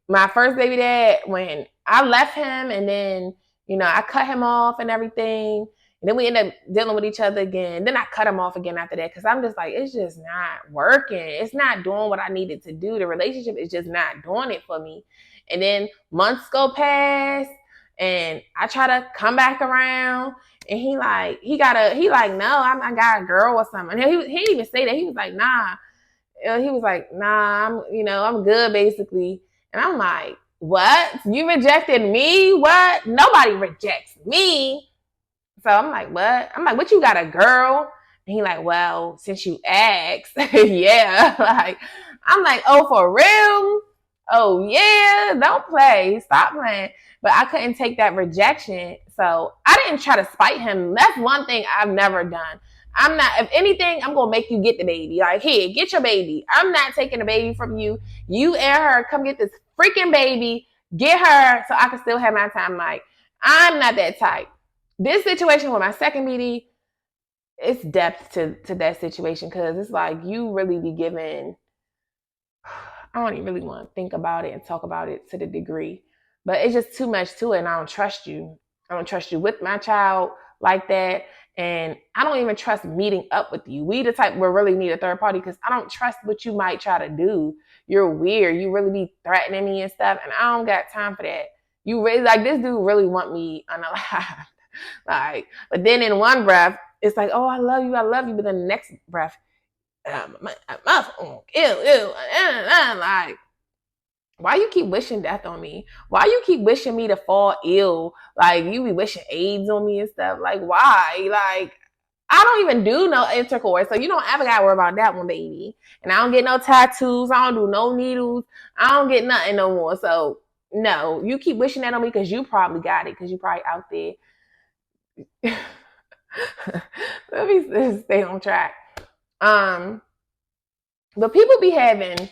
my first baby dad, when I left him and then, I cut him off and everything. And then we ended up dealing with each other again. Then I cut him off again after that, because I'm just like, it's just not working. It's not doing what I needed to do. The relationship is just not doing it for me. And then months go past and I try to come back around, and he like, no, I got a girl or something. And he didn't even say that. He was like, nah. He was like, nah, I'm good basically. And I'm like, what? You rejected me? What? Nobody rejects me. So I'm like, what? I'm like, what, you got a girl? And he like, well, since you asked, yeah. Like, I'm like, oh, for real? Oh, yeah, don't play. Stop playing. But I couldn't take that rejection. So I didn't try to spite him. That's one thing I've never done. I'm not, if anything, I'm going to make you get the baby. Like, here, get your baby. I'm not taking the baby from you. You and her, come get this freaking baby. Get her so I can still have my time. Like, I'm not that type. This situation with my second BD, it's depth to that situation, because it's like you really be giving, I don't even really want to think about it and talk about it to the degree, but it's just too much to it, and I don't trust you. I don't trust you with my child like that, and I don't even trust meeting up with you. We the type where really need a third party, because I don't trust what you might try to do. You're weird. You really be threatening me and stuff, and I don't got time for that. You really, like, this dude really want me unalive. Like, but then in one breath, it's like, oh, I love you. But then the next breath, like, why you keep wishing death on me? Why you keep wishing me to fall ill? Like, you be wishing AIDS on me and stuff. Like, why? Like, I don't even do no intercourse, so you don't ever gotta worry about that one, baby. And I don't get no tattoos. I don't do no needles. I don't get nothing no more. So no, you keep wishing that on me because you probably got it, because you probably out there. Let me stay on track. But people be having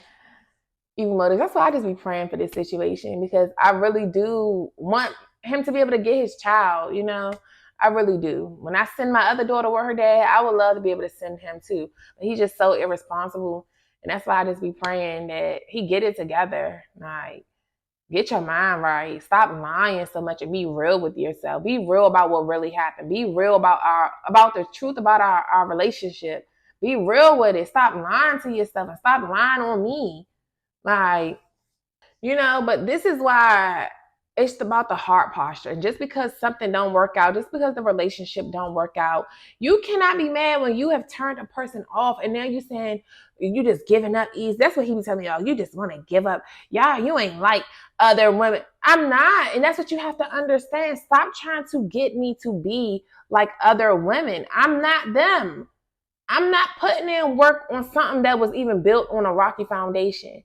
evil motives. That's why I just be praying for this situation, because I really do want him to be able to get his child, I really do. When I send my other daughter with her dad, I would love to be able to send him too. But he's just so irresponsible. And that's why I just be praying that he get it together. Like, get your mind right. Stop lying so much and be real with yourself. Be real about what really happened. Be real about the truth about our relationship. Be real with it. Stop lying to yourself and stop lying on me. Like, but this is why it's about the heart posture. And just because something don't work out, just because the relationship don't work out, you cannot be mad when you have turned a person off and now you saying you just giving up easy. That's what he was telling me, y'all. You just want to give up. Yeah, you ain't like other women. I'm not. And that's what you have to understand. Stop trying to get me to be like other women. I'm not them. I'm not putting in work on something that was even built on a rocky foundation.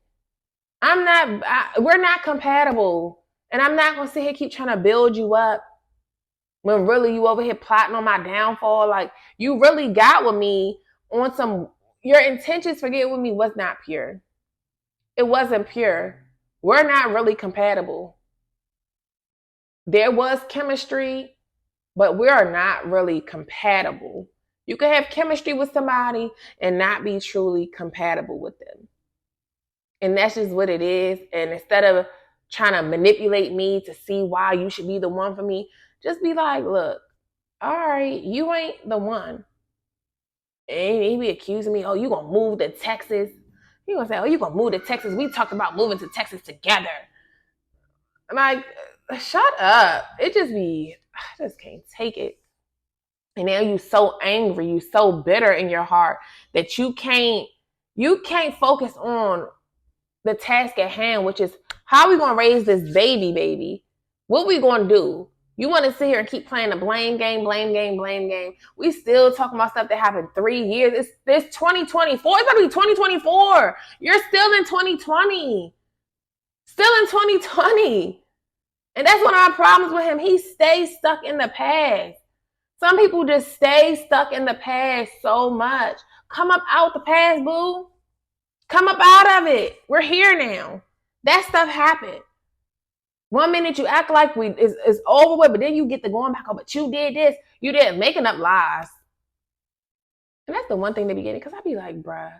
We're not compatible. And I'm not going to sit here keep trying to build you up when really you over here plotting on my downfall. Like, you really got with me on some, your intentions for getting with me was not pure. It wasn't pure. We're not really compatible. There was chemistry, but we are not really compatible. You can have chemistry with somebody and not be truly compatible with them. And that's just what it is. And instead of trying to manipulate me to see why you should be the one for me, just be like, look, all right, you ain't the one. And he be accusing me, oh, you gonna move to Texas. He gonna say, oh, you gonna move to Texas. We talked about moving to Texas together. I'm like, shut up. I just can't take it. And now you so angry, you so bitter in your heart that you can't focus on the task at hand, which is how are we going to raise this baby? What we going to do? You want to sit here and keep playing the blame game? We still talking about stuff that happened 3 years. It's 2024. It's going to be 2024. You're still in 2020. Still in 2020. And that's one of our problems with him. He stays stuck in the past. Some people just stay stuck in the past so much. Come up out the past, boo. Come up out of it. We're here now. That stuff happened. 1 minute you act like it's over with, but then you get to going back, oh, but you did this. You did making up lies. And that's the one thing they be getting, because I be like, bruh,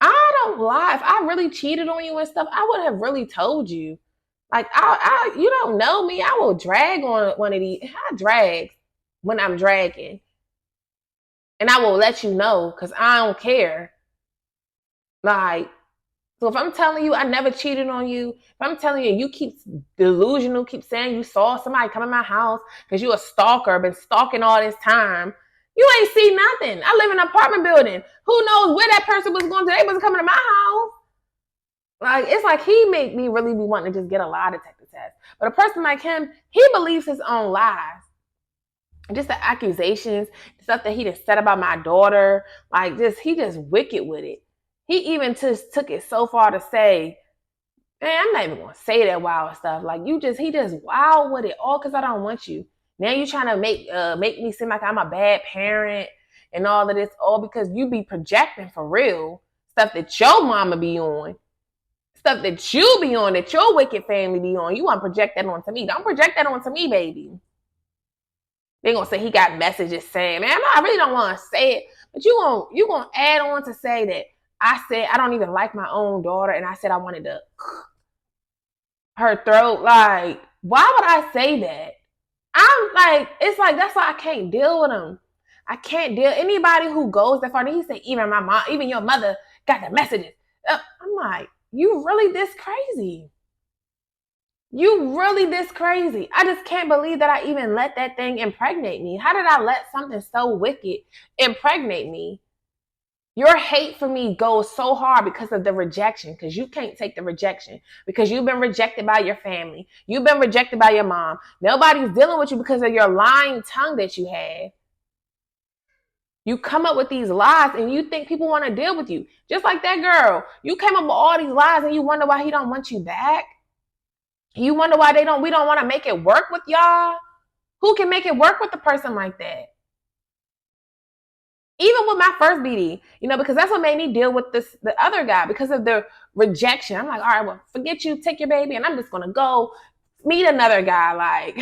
I don't lie. If I really cheated on you and stuff, I would have really told you. Like, you don't know me. I will drag on one of these. I drag when I'm dragging. And I will let you know, because I don't care. Like, so if I'm telling you I never cheated on you, if I'm telling you keep delusional, keep saying you saw somebody come in my house because you a stalker, been stalking all this time, you ain't see nothing. I live in an apartment building. Who knows where that person was going to? They wasn't coming to my house. Like, it's like he make me really be wanting to just get a lie detector test. But a person like him, he believes his own lies. Just the accusations, stuff that he just said about my daughter, like he just wicked with it. He even just took it so far to say, man, I'm not even gonna say that wild stuff. Like he just wild with it, all because I don't want you. Now you trying to make me seem like I'm a bad parent and all of this, all because you be projecting for real stuff that your mama be on, stuff that you be on, that your wicked family be on. You want to project that onto me? Don't project that onto me, baby. They gonna say he got messages saying, man, I really don't want to say it, but you gonna add on to say that I said I don't even like my own daughter, and I said I wanted to her throat. Like, why would I say that? I'm like, it's like, that's why I can't deal with him. I can't deal. Anybody who goes that far, he said, even my mom, even your mother got the messages. I'm like, you really this crazy? You really this crazy? I just can't believe that I even let that thing impregnate me. How did I let something so wicked impregnate me? Your hate for me goes so hard because of the rejection, because you can't take the rejection, because you've been rejected by your family. You've been rejected by your mom. Nobody's dealing with you because of your lying tongue that you have. You come up with these lies and you think people want to deal with you. Just like that girl. You came up with all these lies and you wonder why he don't want you back. You wonder why we don't want to make it work with y'all. Who can make it work with a person like that? Even with my first BD, because that's what made me deal with the other guy, because of the rejection. I'm like, all right, well, forget you, take your baby, and I'm just gonna go meet another guy. Like,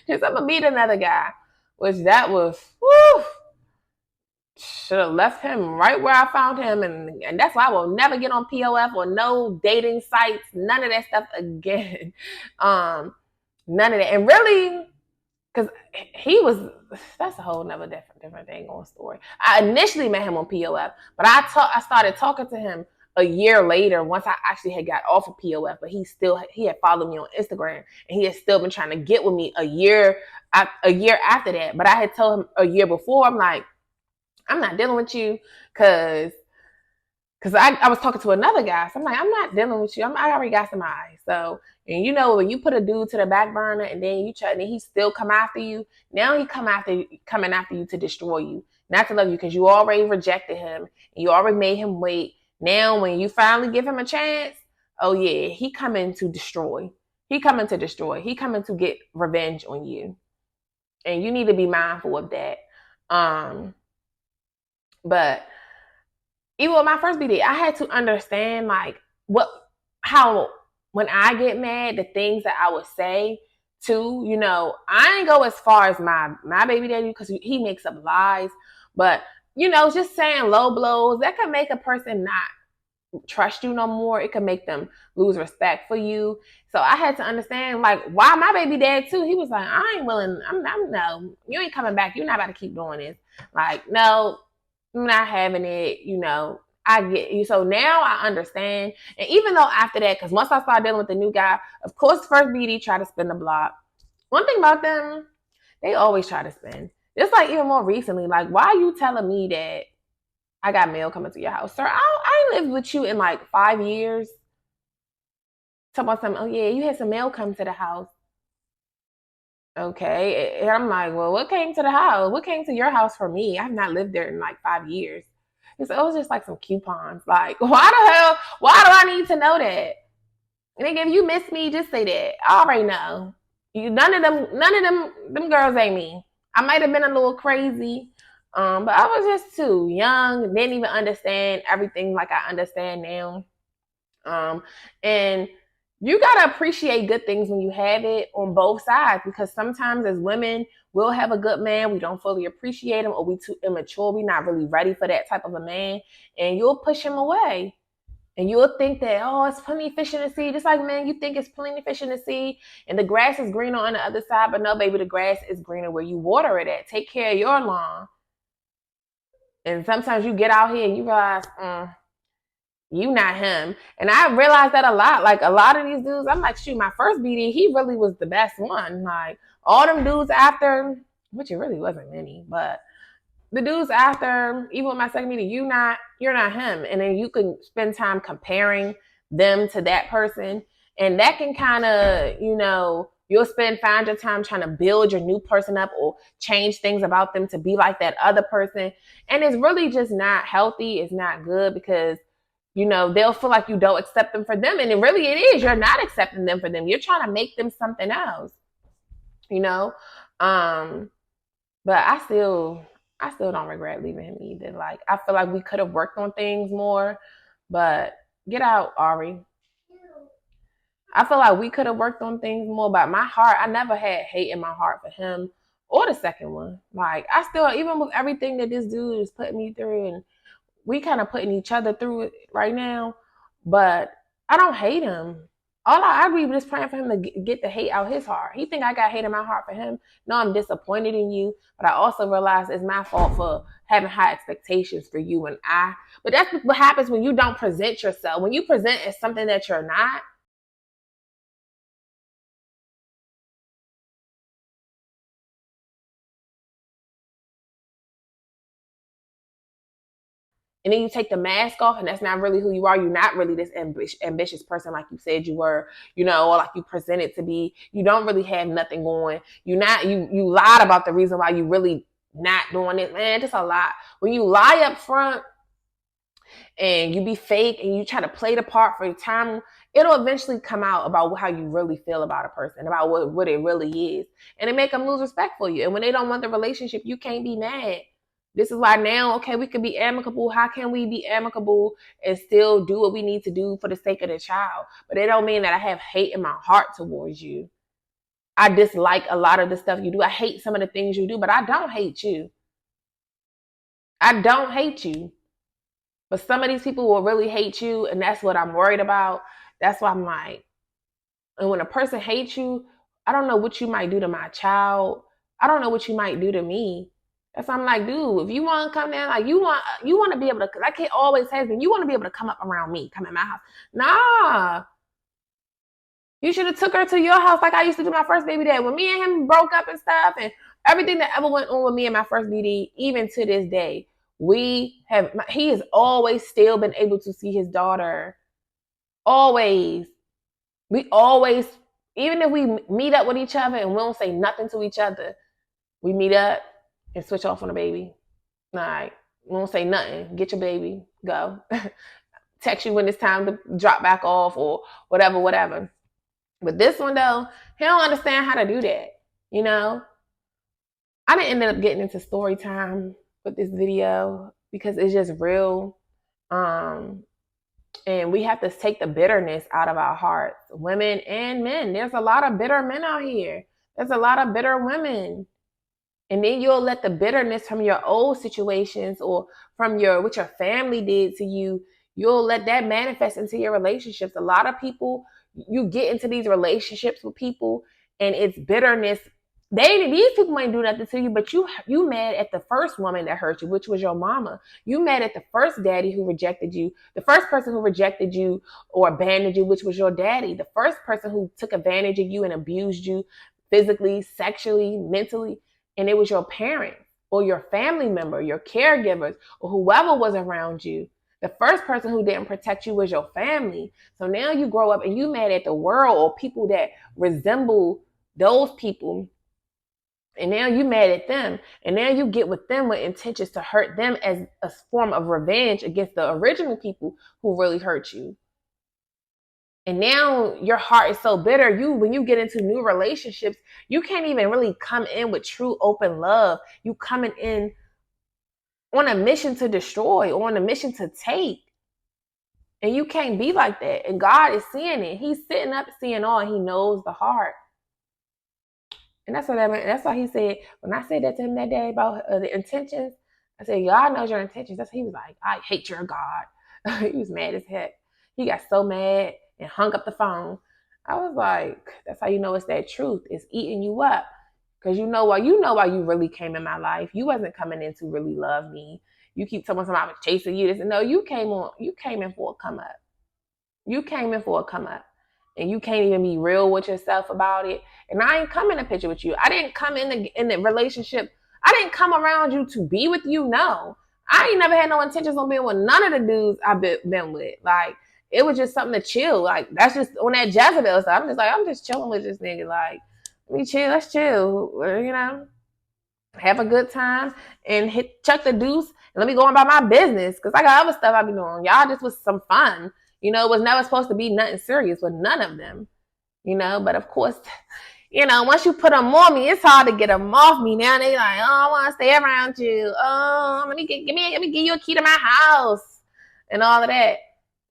just I'm gonna meet another guy, which that was, whew, should have left him right where I found him, and that's why I will never get on POF or no dating sites, none of that stuff again. None of that, and really. Because that's a whole nother different thing on story. I initially met him on POF, but I started talking to him a year later once I actually had got off of POF, but he had followed me on Instagram, and he had still been trying to get with me a year after that. But I had told him a year before, I'm like, I'm not dealing with you because I was talking to another guy. So I'm like, I'm not dealing with you. I already got somebody. So, and when you put a dude to the back burner and then he still come after you, now he coming after you to destroy you, not to love you, because you already rejected him and you already made him wait. Now, when you finally give him a chance, oh yeah, he coming to destroy. He coming to get revenge on you. And you need to be mindful of that. But even with my first BD, I had to understand how when I get mad, the things that I would say too. I ain't go as far as my baby daddy, because he makes up lies, but just saying low blows that can make a person not trust you no more. It can make them lose respect for you. So I had to understand why my baby dad too. He was like, I ain't willing. I'm no, you ain't coming back. You're not about to keep doing this. No. I'm not having it, I get you. So now I understand. And even though after that, because once I started dealing with the new guy, of course, first BD tried to spin the block. One thing about them, they always try to spin. Just even more recently, why are you telling me that I got mail coming to your house? Sir, I lived with you in 5 years. Talk about something, oh yeah, you had some mail come to the house. Okay. And I'm like, well, what came to the house? What came to your house for me? I've not lived there in like 5 years. It's, it was just like some coupons. Like, why do I need to know that? And if you miss me, just say that. I already know. None of them girls ain't me. I might have been a little crazy, but I was just too young, didn't even understand everything like I understand now. Um, and you gotta appreciate good things when you have it on both sides, because sometimes as women, we'll have a good man, we don't fully appreciate him, or we too immature, we not really ready for that type of a man, and you'll push him away. And you'll think that, oh, it's plenty of fish in the sea. Just like, man, you think it's plenty of fish in the sea and the grass is greener on the other side. But no, baby, the grass is greener where you water it at. Take care of your lawn. And sometimes you get out here and you realize, you not him. And I realized that a lot. Like a lot of these dudes, I'm like, shoot, my first BD, he really was the best one. Like all them dudes after, which it really wasn't many, but the dudes after, even with my second meeting, you're not him. And then you can spend time comparing them to that person. And that can kind of, you'll find your time trying to build your new person up or change things about them to be like that other person. And it's really just not healthy. It's not good because, they'll feel like you don't accept them for them. And it is. You're not accepting them for them. You're trying to make them something else, you know? But I still don't regret leaving him either. Like I feel like we could have worked on things more, but get out, Ari. I feel like we could have worked on things more, but my heart, I never had hate in my heart for him or the second one. Like I still, even with everything that this dude is putting me through, and we kind of putting each other through it right now, but I don't hate him. I be just praying for him to get the hate out his heart. He think I got hate in my heart for him. No, I'm disappointed in you, but I also realize it's my fault for having high expectations for you and I. But that's what happens when you don't present yourself. When you present as something that you're not, and then you take the mask off, and that's not really who you are. You're not really this ambitious person like you said you were, or like you presented to be. You don't really have nothing going. You lied about the reason why you really not doing it. Man, just a lot. When you lie up front and you be fake and you try to play the part for your time, it'll eventually come out about how you really feel about a person, about what it really is. And it make them lose respect for you. And when they don't want the relationship, you can't be mad. This is why now, okay, we can be amicable. How can we be amicable and still do what we need to do for the sake of the child? But it don't mean that I have hate in my heart towards you. I dislike a lot of the stuff you do. I hate some of the things you do, but I don't hate you. I don't hate you. But some of these people will really hate you, and that's what I'm worried about. That's why I'm like, and when a person hates you, I don't know what you might do to my child. I don't know what you might do to me. That's why I'm like, dude, if you want to come down, like you want to be able to, like it always has been, you want to be able to come up around me, come in my house. Nah, you should have took her to your house like I used to do my first baby dad. When me and him broke up and stuff, and everything that ever went on with me and my first BD, even to this day, he has always still been able to see his daughter. Always. We always, even if we meet up with each other and we don't say nothing to each other, we meet up and switch off on the baby. All right. We won't say nothing. Get your baby. Go. Text you when it's time to drop back off or whatever. But this one though, he don't understand how to do that. I didn't end up getting into story time with this video because it's just real. And we have to take the bitterness out of our hearts, women and men. There's a lot of bitter men out here. There's a lot of bitter women. And then you'll let the bitterness from your old situations or from what your family did to you, you'll let that manifest into your relationships. A lot of people, you get into these relationships with people and it's bitterness. These people might do nothing to you, but you mad at the first woman that hurt you, which was your mama. You mad at the first daddy who rejected you, the first person who rejected you or abandoned you, which was your daddy, the first person who took advantage of you and abused you physically, sexually, mentally, and it was your parents or your family member, your caregivers, or whoever was around you. The first person who didn't protect you was your family. So now you grow up and you mad at the world or people that resemble those people. And now you mad at them. And now you get with them with intentions to hurt them as a form of revenge against the original people who really hurt you. And now your heart is so bitter. When you get into new relationships, you can't even really come in with true open love. You coming in on a mission to destroy, or on a mission to take. And you can't be like that. And God is seeing it. He's sitting up seeing all. He knows the heart. And that's what I mean. That's why he said, when I said that to him that day about the intentions, I said, God knows your intentions. That's he was like, I hate your God. He was mad as heck. He got so mad and hung up the phone. I was like, that's how you know it's that truth. It's eating you up. Because you know why you really came in my life. You wasn't coming in to really love me. You keep telling somebody I was chasing you. No, you came in for a come up. You came in for a come up. And you can't even be real with yourself about it. And I ain't come in a picture with you. I didn't come in the relationship. I didn't come around you to be with you. No. I ain't never had no intentions on being with none of the dudes I've been with. Like, it was just something to chill. Like, that's just on that Jezebel stuff. I'm just chilling with this nigga. Like, let me chill. Let's chill. You know, have a good time and chuck the deuce. And let me go on about my business. Because I got other stuff I be doing. Y'all just was some fun. You know, it was never supposed to be nothing serious with none of them. You know, but of course, you know, once you put them on me, it's hard to get them off me. Now they like, oh, I want to stay around you. Oh, let me give you a key to my house and all of that.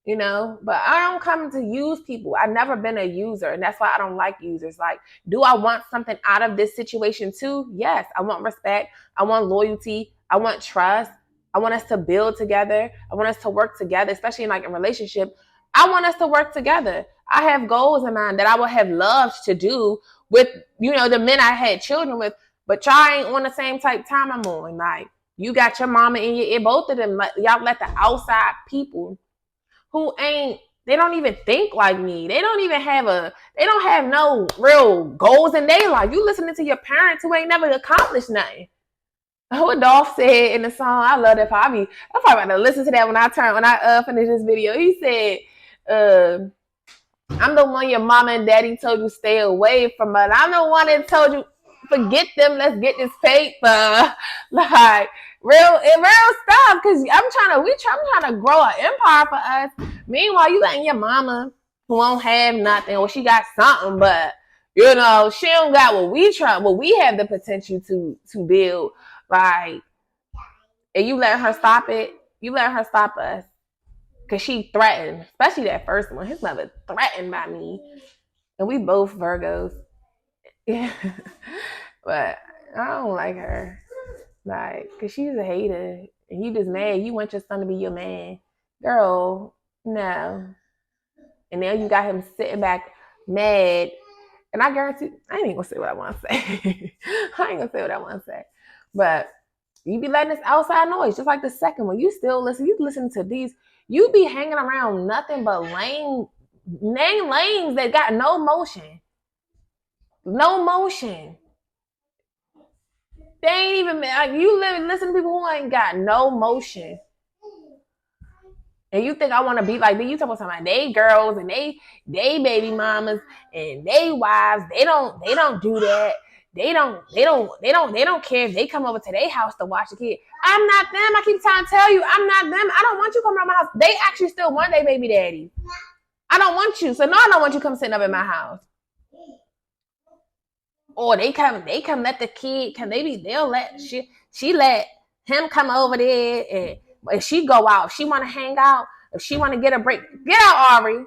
You know, but I don't come to use people. I've never been a user, and that's why I don't like users. Like, do I want something out of this situation too? Yes, I want respect. I want loyalty. I want trust. I want us to build together. I want us to work together, especially in like a relationship. I want us to work together. I have goals in mind that I would have loved to do with, you know, the men I had children with, but y'all ain't on the same type time I'm on. Like, you got your mama in your ear, both of them. Like, y'all let the outside people who they don't even think like me. They don't have no real goals in their life. You listening to your parents who ain't never accomplished nothing. What Dolph said in the song, I love that part. I'm probably about to listen to that when I finish this video. He said, I'm the one your mama and daddy told you stay away from, but I'm the one that told you forget them. Let's get this paper. Like real stuff. Cause I'm trying to grow an empire for us. Meanwhile, you letting your mama who won't have nothing, or she got something, but you know she don't got what we have the potential to build. Like, and you let her stop it. You let her stop us. Because she threatened, especially that first one. His mother threatened by me. And we both Virgos. Yeah. But I don't like her. Like, because she's a hater. And you just mad. You want your son to be your man. Girl, no. And now you got him sitting back mad. And I guarantee, I ain't even going to say what I want to say. I ain't going to say what I want to say. But you be letting this outside noise, just like the second one. You still listen. You listen to these. You be hanging around nothing but lames that got no motion. No motion. They ain't even, like, you listen to people who ain't got no motion. And you think I want to be like, you talking about they girls and they baby mamas and they wives. They don't do that. They don't care if they come over to their house to watch the kid. I'm not them. I keep trying to tell you, I'm not them. I don't want you coming around my house. They actually still want their baby daddy. I don't want you. So no, I don't want you come sitting up in my house. Or they come let the kid come. She let him come over there, and if she go out, if she want to hang out, if she want to get a break, get out, Ari.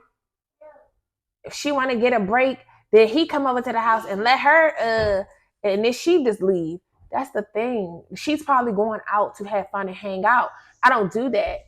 If she want to get a break, then he come over to the house and let her and then she just leave. That's the thing. She's probably going out to have fun and hang out. I don't do that.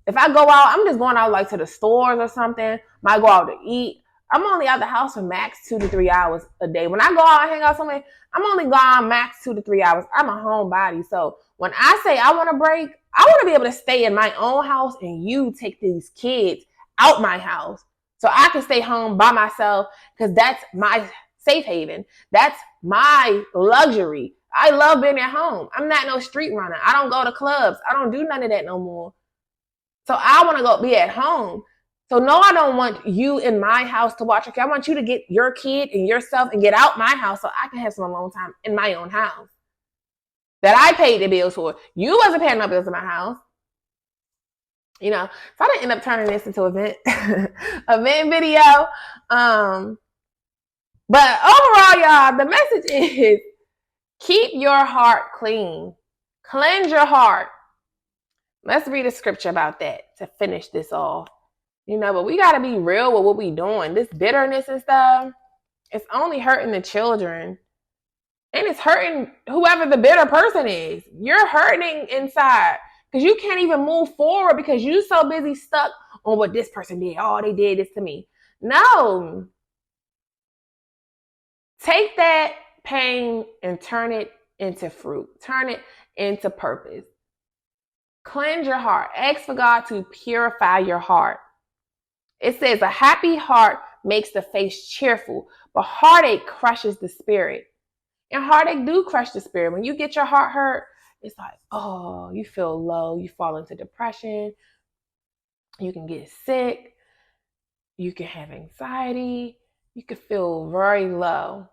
If I go out, I'm just going out like to the stores or something. Might go out to eat. I'm only out the house for max 2 to 3 hours a day. When I go out and hang out somewhere, I'm only gone max 2 to 3 hours. I'm a homebody. So when I say I want a break, I want to be able to stay in my own house and you take these kids out my house so I can stay home by myself, because that's my safe haven. That's my luxury. I love being at home. I'm not no street runner. I don't go to clubs. I don't do none of that no more. So I want to go be at home. So no, I don't want you in my house to watch your kid. I want you to get your kid and yourself and get out my house so I can have some alone time in my own house that I paid the bills for. You wasn't paying no bills in my house. So I didn't end up turning this into an event video. But overall, y'all, the message is keep your heart clean. Cleanse your heart. Let's read a scripture about that to finish this off. But we got to be real with what we doing. This bitterness and stuff, it's only hurting the children. And it's hurting whoever the bitter person is. You're hurting inside because you can't even move forward because you're so busy stuck on what this person did. Oh, they did this to me. No. Take that pain and turn it into fruit. Turn it into purpose. Cleanse your heart. Ask for God to purify your heart. It says a happy heart makes the face cheerful, but heartache crushes the spirit. And heartache do crush the spirit. When you get your heart hurt, it's like, oh, you feel low. You fall into depression. You can get sick. You can have anxiety. You can feel very low.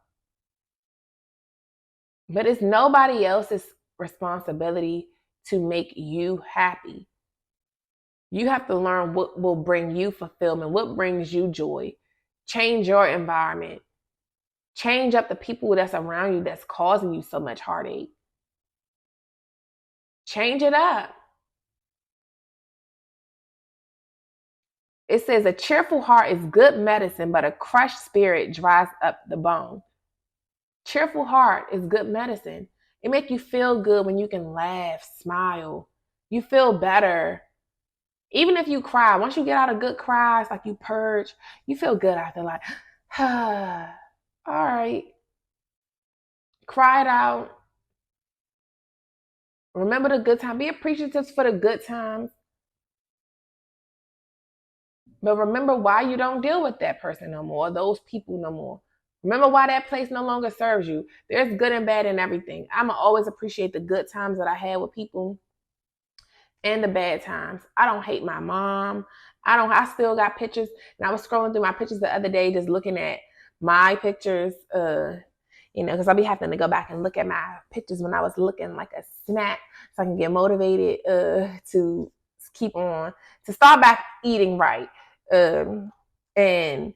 But it's nobody else's responsibility to make you happy. You have to learn what will bring you fulfillment, what brings you joy. Change your environment. Change up the people that's around you that's causing you so much heartache. Change it up. It says a cheerful heart is good medicine, but a crushed spirit dries up the bone. Cheerful heart is good medicine. It makes you feel good when you can laugh, smile. You feel better. Even if you cry, once you get out a good cry, it's like you purge. You feel good after, like, all right. Cry it out. Remember the good time. Be appreciative for the good times. But remember why you don't deal with that person no more, those people no more. Remember why that place no longer serves you. There's good and bad in everything. I'm going to always appreciate the good times that I had with people and the bad times. I don't hate my mom. I still got pictures. And I was scrolling through my pictures the other day, just looking at my pictures, because I'll be having to go back and look at my pictures when I was looking like a snack so I can get motivated to keep on, to start back eating right. And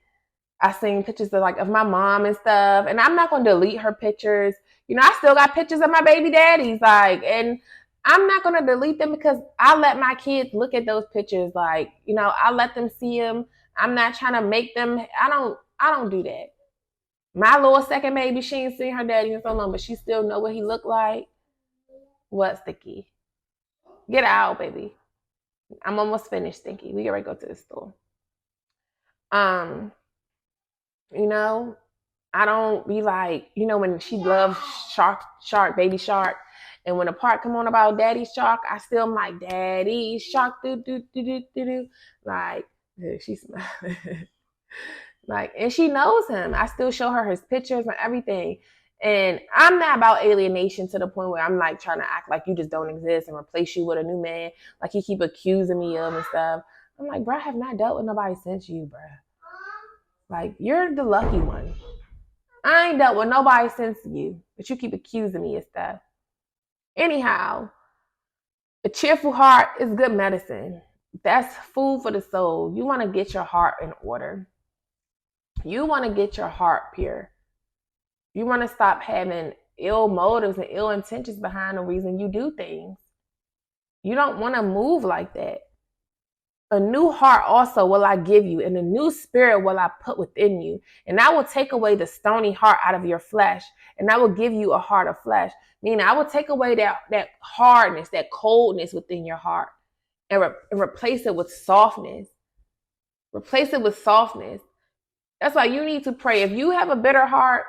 I seen pictures of my mom and stuff, and I'm not going to delete her pictures. I still got pictures of my baby daddies, and I'm not going to delete them because I let my kids look at those pictures. I let them see them. I'm not trying to make them. I don't do that. My little second baby, she ain't seen her daddy in so long, but she still know what he looked like. What, Sticky? Get out, baby. I'm almost finished, Stinky. We get ready to go to the store. I don't be like, when she loves shark, baby shark. And when the part come on about daddy shark, I still am like, daddy shark, do, do, do, do, do, do. Like, she's like, and she knows him. I still show her his pictures and everything. And I'm not about alienation to the point where I'm like trying to act like you just don't exist and replace you with a new man. Like you keep accusing me of and stuff. I'm like, bro, I have not dealt with nobody since you, bro. Like, you're the lucky one. I ain't dealt with nobody since you, but you keep accusing me of stuff. Anyhow, a cheerful heart is good medicine. That's food for the soul. You want to get your heart in order. You want to get your heart pure. You want to stop having ill motives and ill intentions behind the reason you do things. You don't want to move like that. A new heart also will I give you, and a new spirit will I put within you. And I will take away the stony heart out of your flesh, and I will give you a heart of flesh. Meaning I will take away that hardness, that coldness within your heart, and replace it with softness. Replace it with softness. That's why you need to pray. If you have a bitter heart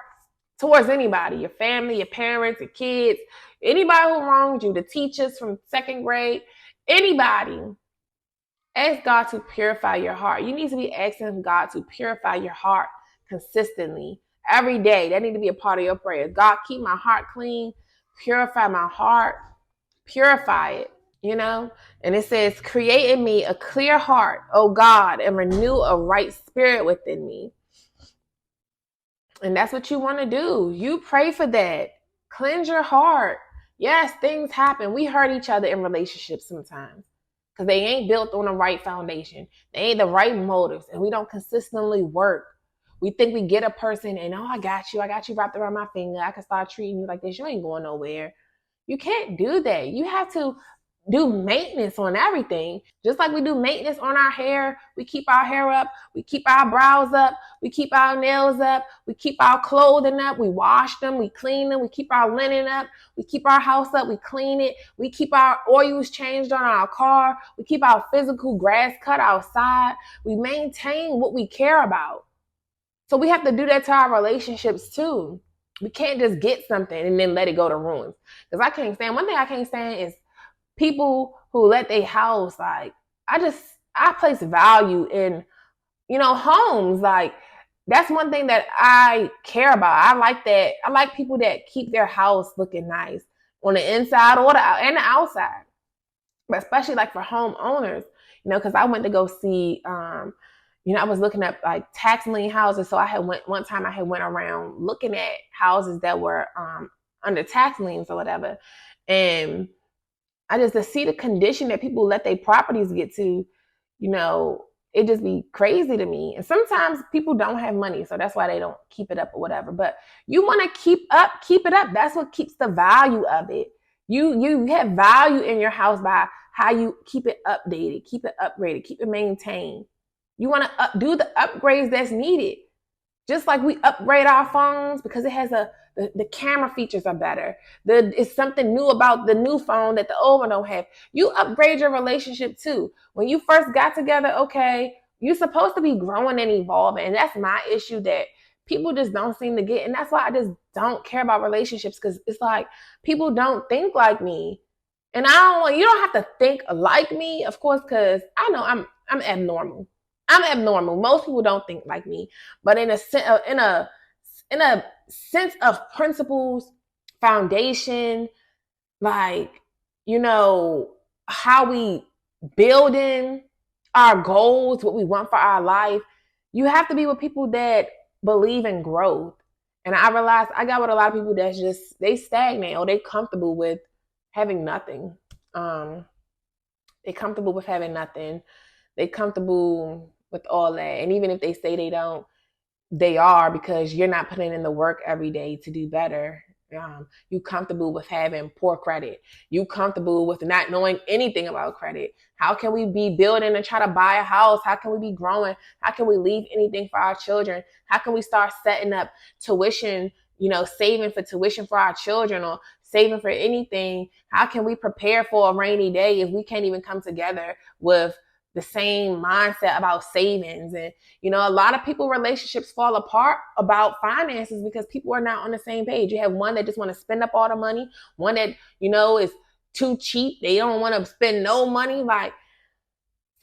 towards anybody, your family, your parents, your kids, anybody who wronged you, the teachers from second grade, anybody, ask God to purify your heart. You need to be asking God to purify your heart consistently every day. That need to be a part of your prayers. God, keep my heart clean. Purify my heart. Purify it. And it says, create in me a clear heart, O God, and renew a right spirit within me. And that's what you want to do. You pray for that. Cleanse your heart. Yes, things happen. We hurt each other in relationships sometimes because they ain't built on the right foundation. They ain't the right motives, and we don't consistently work. We think we get a person and, oh, I got you wrapped around my finger. I can start treating you like this. You ain't going nowhere. You can't do that. You have to do maintenance on everything. Just like we do maintenance on our hair, we keep our hair up, we keep our brows up, we keep our nails up, we keep our clothing up, we wash them, we clean them, we keep our linen up, we keep our house up, we clean it, we keep our oils changed on our car, we keep our physical grass cut outside, we maintain what we care about. So we have to do that to our relationships too. We can't just get something and then let it go to ruins. Because one thing I can't stand is people who let their house, like, I place value in, homes. Like, that's one thing that I care about. I like that. I like people that keep their house looking nice on the inside and the outside. But especially like for homeowners, because I went to go see, I was looking up like tax lien houses. So one time I had went around looking at houses that were under tax liens or whatever. And I just to see the condition that people let their properties get to, it just be crazy to me. And sometimes people don't have money, so that's why they don't keep it up or whatever. But you want to keep it up. That's what keeps the value of it. You have value in your house by how you keep it updated, keep it upgraded, keep it maintained. You want to do the upgrades that's needed. Just like we upgrade our phones because it has the camera features are better. It's something new about the new phone that the old one don't have. You upgrade your relationship too. When you first got together, okay, you're supposed to be growing and evolving. And that's my issue that people just don't seem to get. And that's why I just don't care about relationships, because it's like people don't think like me. And you don't have to think like me, of course, because I know I'm abnormal. I'm abnormal. Most people don't think like me, but in a sense of principles, foundation, like, how we building our goals, what we want for our life, you have to be with people that believe in growth. And I realized I got with a lot of people that's just, they stagnate or they comfortable with having nothing. They comfortable with having nothing. They comfortable with all that. And even if they say they don't, they are, because you're not putting in the work every day to do better. You comfortable with having poor credit. You comfortable with not knowing anything about credit. How can we be building and try to buy a house? How can we be growing? How can we leave anything for our children? How can we start setting up tuition, saving for tuition for our children or saving for anything? How can we prepare for a rainy day if we can't even come together with the same mindset about savings? And, a lot of people relationships fall apart about finances because people are not on the same page. You have one that just want to spend up all the money, one that, is too cheap. They don't want to spend no money. Like,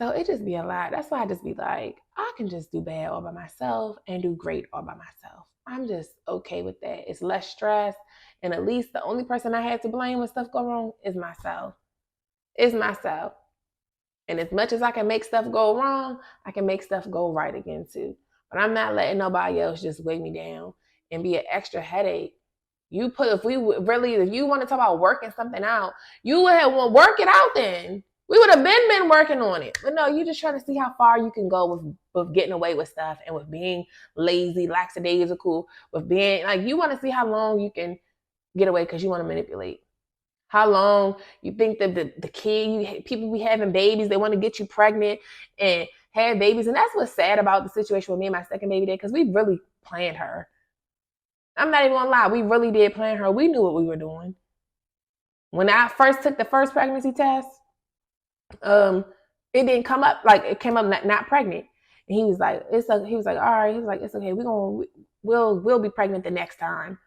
so it just be a lot. That's why I just be like, I can just do bad all by myself and do great all by myself. I'm just okay with that. It's less stress. And at least the only person I had to blame when stuff go wrong is myself. It's myself. And as much as I can make stuff go wrong, I can make stuff go right again too. But I'm not letting nobody else just weigh me down and be an extra headache. If you want to talk about working something out, you would have work it out then. We would have been working on it. But no, you just trying to see how far you can go with getting away with stuff and with being lazy, lackadaisical, with being like, you want to see how long you can get away because you want to manipulate. How long you think that the people be having babies, they want to get you pregnant and have babies. And that's what's sad about the situation with me and my second baby there, because we really planned her. I'm not even gonna lie, we really did plan her. We knew what we were doing. When I first took the first pregnancy test, it didn't come up, like it came up not pregnant. And he was like, he was like, all right, he was like, it's okay, we'll be pregnant the next time.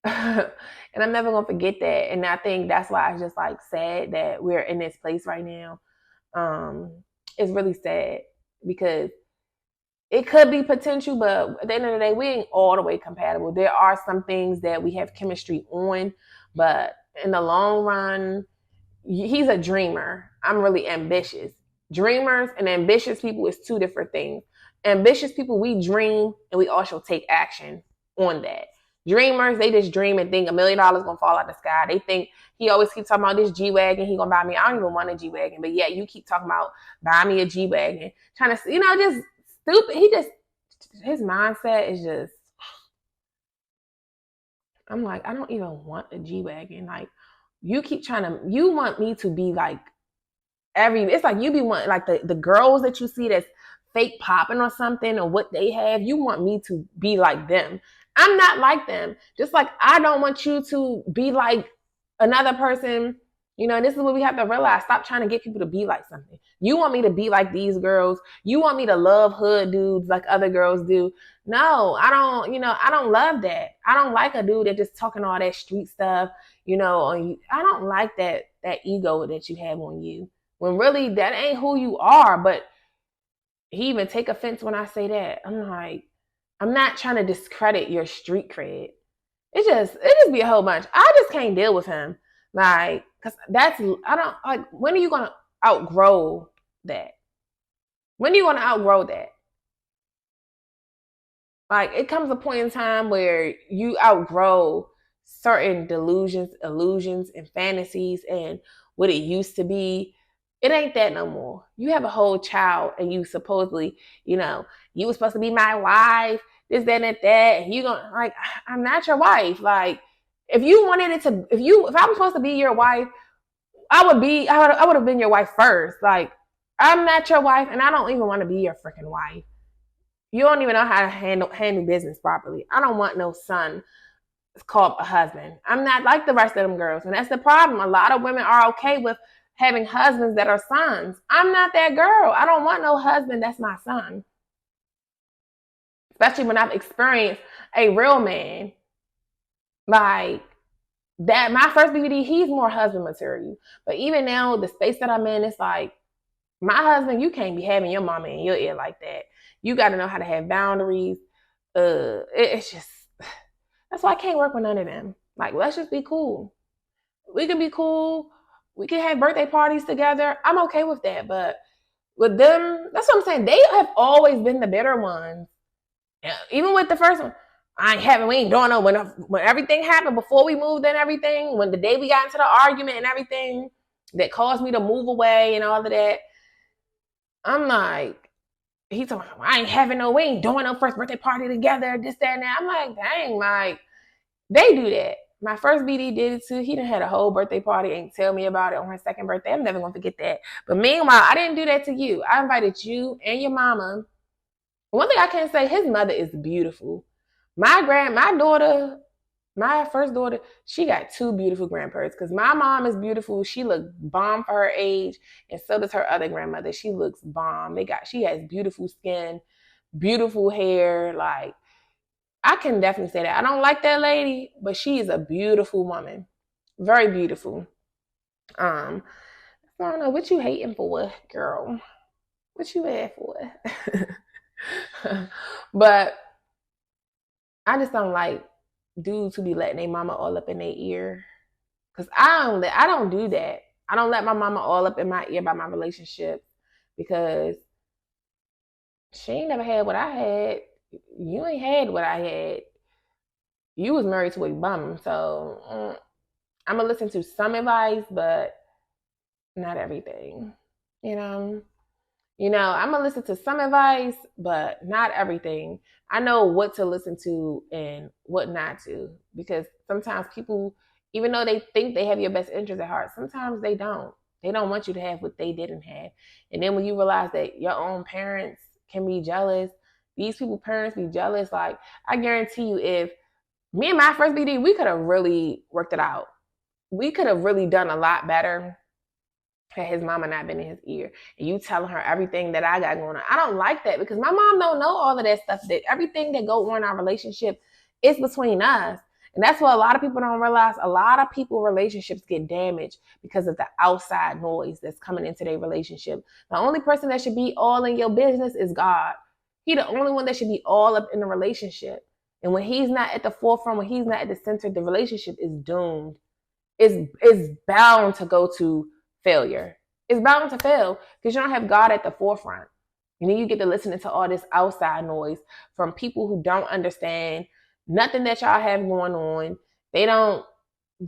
And I'm never gonna forget that. And I think that's why I just like sad that we're in this place right now. It's really sad because it could be potential, but at the end of the day, we ain't all the way compatible. There are some things that we have chemistry on, but in the long run, he's a dreamer. I'm really ambitious. Dreamers and ambitious people is two different things. Ambitious people, we dream and we also take action on that. Dreamers, they just dream and think $1,000,000 gonna fall out the sky. They think he always keeps talking about this G Wagon, he gonna buy me. I don't even want a G Wagon, but yeah, you keep talking about buy me a G Wagon, trying to, just stupid. His mindset is just. I'm like, I don't even want a G Wagon. Like, you keep you want me to be like it's like you be wanting like the girls that you see that's fake popping or something or what they have, you want me to be like them. I'm not like them. Just like I don't want you to be like another person. This is what we have to realize. Stop trying to get people to be like something. You want me to be like these girls. You want me to love hood dudes like other girls do. No, I don't, I don't love that. I don't like a dude that just talking all that street stuff, on you. I don't like that ego that you have on you. When really that ain't who you are. But he even take offense when I say that. I'm like, I'm not trying to discredit your street cred. It just be a whole bunch. I just can't deal with him. Like, cause I don't like, when are you gonna outgrow that? When are you gonna outgrow that? Like, it comes a point in time where you outgrow certain delusions, illusions, and fantasies and what it used to be. It ain't that no more. You have a whole child and you supposedly, you were supposed to be my wife, this, that, and that, and you gonna like, I'm not your wife. Like, if you wanted it to, if I was supposed to be your wife, I would have been your wife first. Like, I'm not your wife, and I don't even want to be your freaking wife. You don't even know how to handle business properly. I don't want no son called a husband. I'm not like the rest of them girls. And that's the problem. A lot of women are okay with having husbands that are sons. I'm not that girl. I don't want no husband that's my son. Especially when I've experienced a real man. Like that, my first BBD, he's more husband material. But even now, the space that I'm in, it's like, my husband, you can't be having your mama in your ear like that. You got to know how to have boundaries. It's just, that's why I can't work with none of them. Like, let's just be cool. We can be cool. We can have birthday parties together. I'm okay with that. But with them, that's what I'm saying. They have always been the bitter ones. Yeah, even with the first one, we ain't doing no, when everything happened before we moved and everything, when the day we got into the argument and everything that caused me to move away and all of that, I'm like, he's talking, we ain't doing no first birthday party together, this, that, and that. I'm like, dang, like, they do that. My first BD did it too. He done had a whole birthday party and tell me about it on her second birthday. I'm never gonna forget that. But meanwhile, I didn't do that to you. I invited you and your mama. One thing I can say, his mother is beautiful. My first daughter, she got two beautiful grandparents because my mom is beautiful. She looked bomb for her age, and so does her other grandmother. She looks bomb. She has beautiful skin, beautiful hair. Like, I can definitely say that. I don't like that lady, but she is a beautiful woman. Very beautiful. I don't know what you hating for, girl. What you mad for? But I just don't like dudes who be letting their mama all up in their ear. Cause I don't do that. I don't let my mama all up in my ear about my relationship because she ain't never had what I had. You ain't had what I had. You was married to a bum, so I'm gonna listen to some advice, but not everything. You know. I'm gonna listen to some advice, but not everything. I know what to listen to and what not to, because sometimes people, even though they think they have your best interest at heart, sometimes they don't. They don't want you to have what they didn't have. And then when you realize that your own parents can be jealous, these people's parents be jealous. Like, I guarantee you, if me and my first BD, we could have really worked it out. We could have really done a lot better had his mama not been in his ear and you telling her everything that I got going on. I don't like that because my mom don't know all of that stuff. That everything that go on in our relationship is between us. And that's what a lot of people don't realize. A lot of people relationships get damaged because of the outside noise that's coming into their relationship. The only person that should be all in your business is God. He the only one that should be all up in the relationship. And when he's not at the forefront, when he's not at the center, the relationship is doomed. Is bound to go to failure. It's bound to fail because you don't have God at the forefront. And then you get to listening to all this outside noise from people who don't understand nothing that y'all have going on.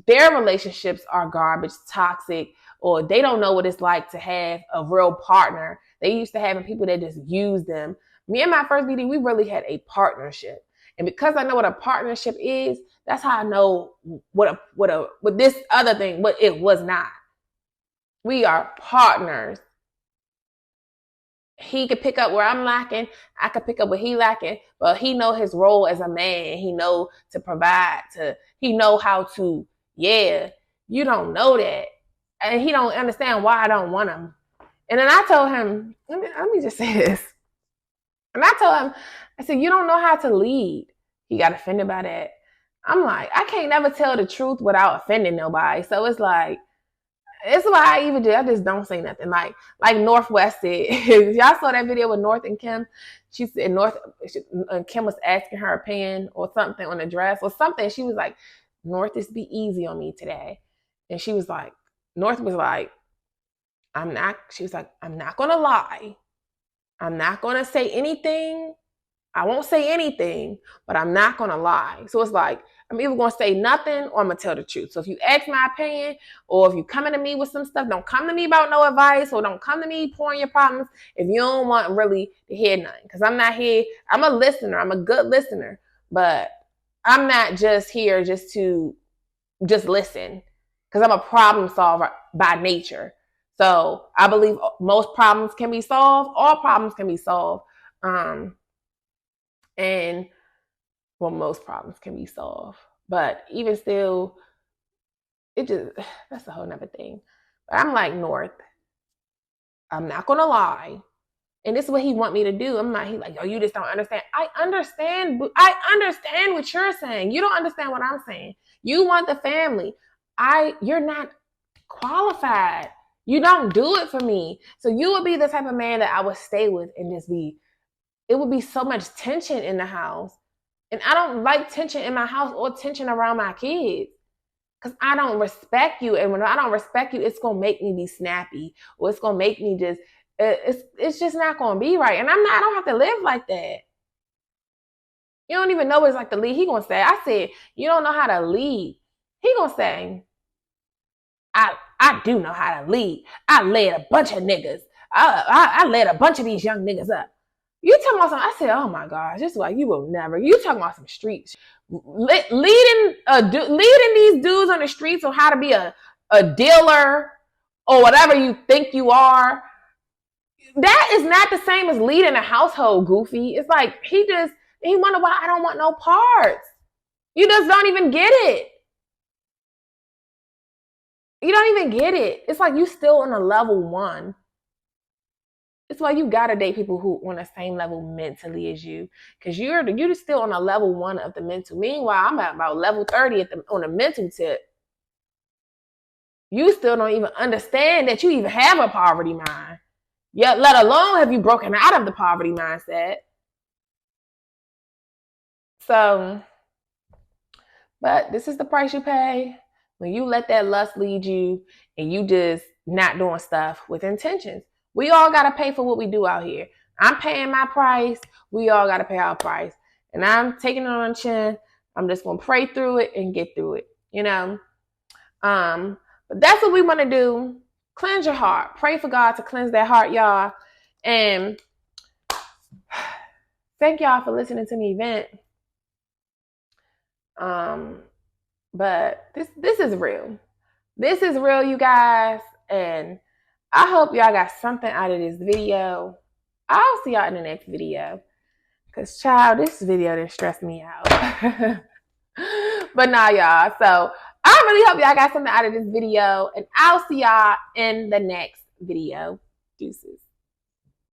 Their relationships are garbage, toxic, or they don't know what it's like to have a real partner. They used to having people that just use them. Me and my first BD, we really had a partnership. And because I know what a partnership is, that's how I know what this other thing, what it was not. We are partners. He could pick up where I'm lacking. I could pick up where he lacking. But he know his role as a man. He know to provide. He know how to. Yeah, you don't know that, and he don't understand why I don't want him. And then I told him, let me just say this. And I told him, I said, you don't know how to lead. He got offended by that. I'm like, I can't never tell the truth without offending nobody. So it's like, it's why I just don't say nothing. Like Northwest said, y'all saw that video with North and Kim. She said Kim was asking her opinion or something on the dress or something. She was like, North, just be easy on me today. And she was like, North was like, she was like, I'm not going to lie. I'm not going to say anything. I won't say anything, but I'm not going to lie. So it's like, I'm either going to say nothing or I'm going to tell the truth. So if you ask my opinion or if you coming to me with some stuff, don't come to me about no advice or don't come to me pouring your problems if you don't want really to hear nothing. Because I'm not here. I'm a listener. I'm a good listener. But I'm not just here just to just listen because I'm a problem solver by nature. So I believe most problems can be solved. All problems can be solved. And well, most problems can be solved. But even still, that's a whole nother thing. But I'm like, North, I'm not going to lie. And this is what he want me to do. I'm not, he like, yo, you just don't understand. I understand what you're saying. You don't understand what I'm saying. You want the family. You're not qualified. You don't do it for me. So you would be the type of man that I would stay with and just it would be so much tension in the house. And I don't like tension in my house or tension around my kids. Because I don't respect you. And when I don't respect you, it's going to make me be snappy. Or it's going to make me just, it's just not going to be right. And I don't have to live like that. You don't even know what it's like to lead. He going to say, I said, you don't know how to lead. He going to say, I do know how to lead. I led a bunch of niggas. I led a bunch of these young niggas up. You talking about something? I said, oh my gosh, this is like you will never. You talking about some streets, leading these dudes on the streets on how to be a dealer or whatever you think you are. That is not the same as leading a household, Goofy. It's like he wonder why I don't want no parts. You just don't even get it. You don't even get it. It's like you still on a level 1. It's why you gotta date people who on the same level mentally as you, because you're still on a level 1 of the mental. Meanwhile, I'm at about level 30 on the mental tip. You still don't even understand that you even have a poverty mind. Yet, let alone have you broken out of the poverty mindset. So, but this is the price you pay when you let that lust lead you and you just not doing stuff with intentions. We all got to pay for what we do out here. I'm paying my price. We all got to pay our price. And I'm taking it on the chin. I'm just going to pray through it and get through it, you know. But that's what we want to do. Cleanse your heart. Pray for God to cleanse that heart, y'all. And thank y'all for listening to me vent. But this is real. This is real, you guys. And I hope y'all got something out of this video. I'll see y'all in the next video. Because, child, this video didn't stress me out. But nah, y'all. So, I really hope y'all got something out of this video. And I'll see y'all in the next video. Deuces.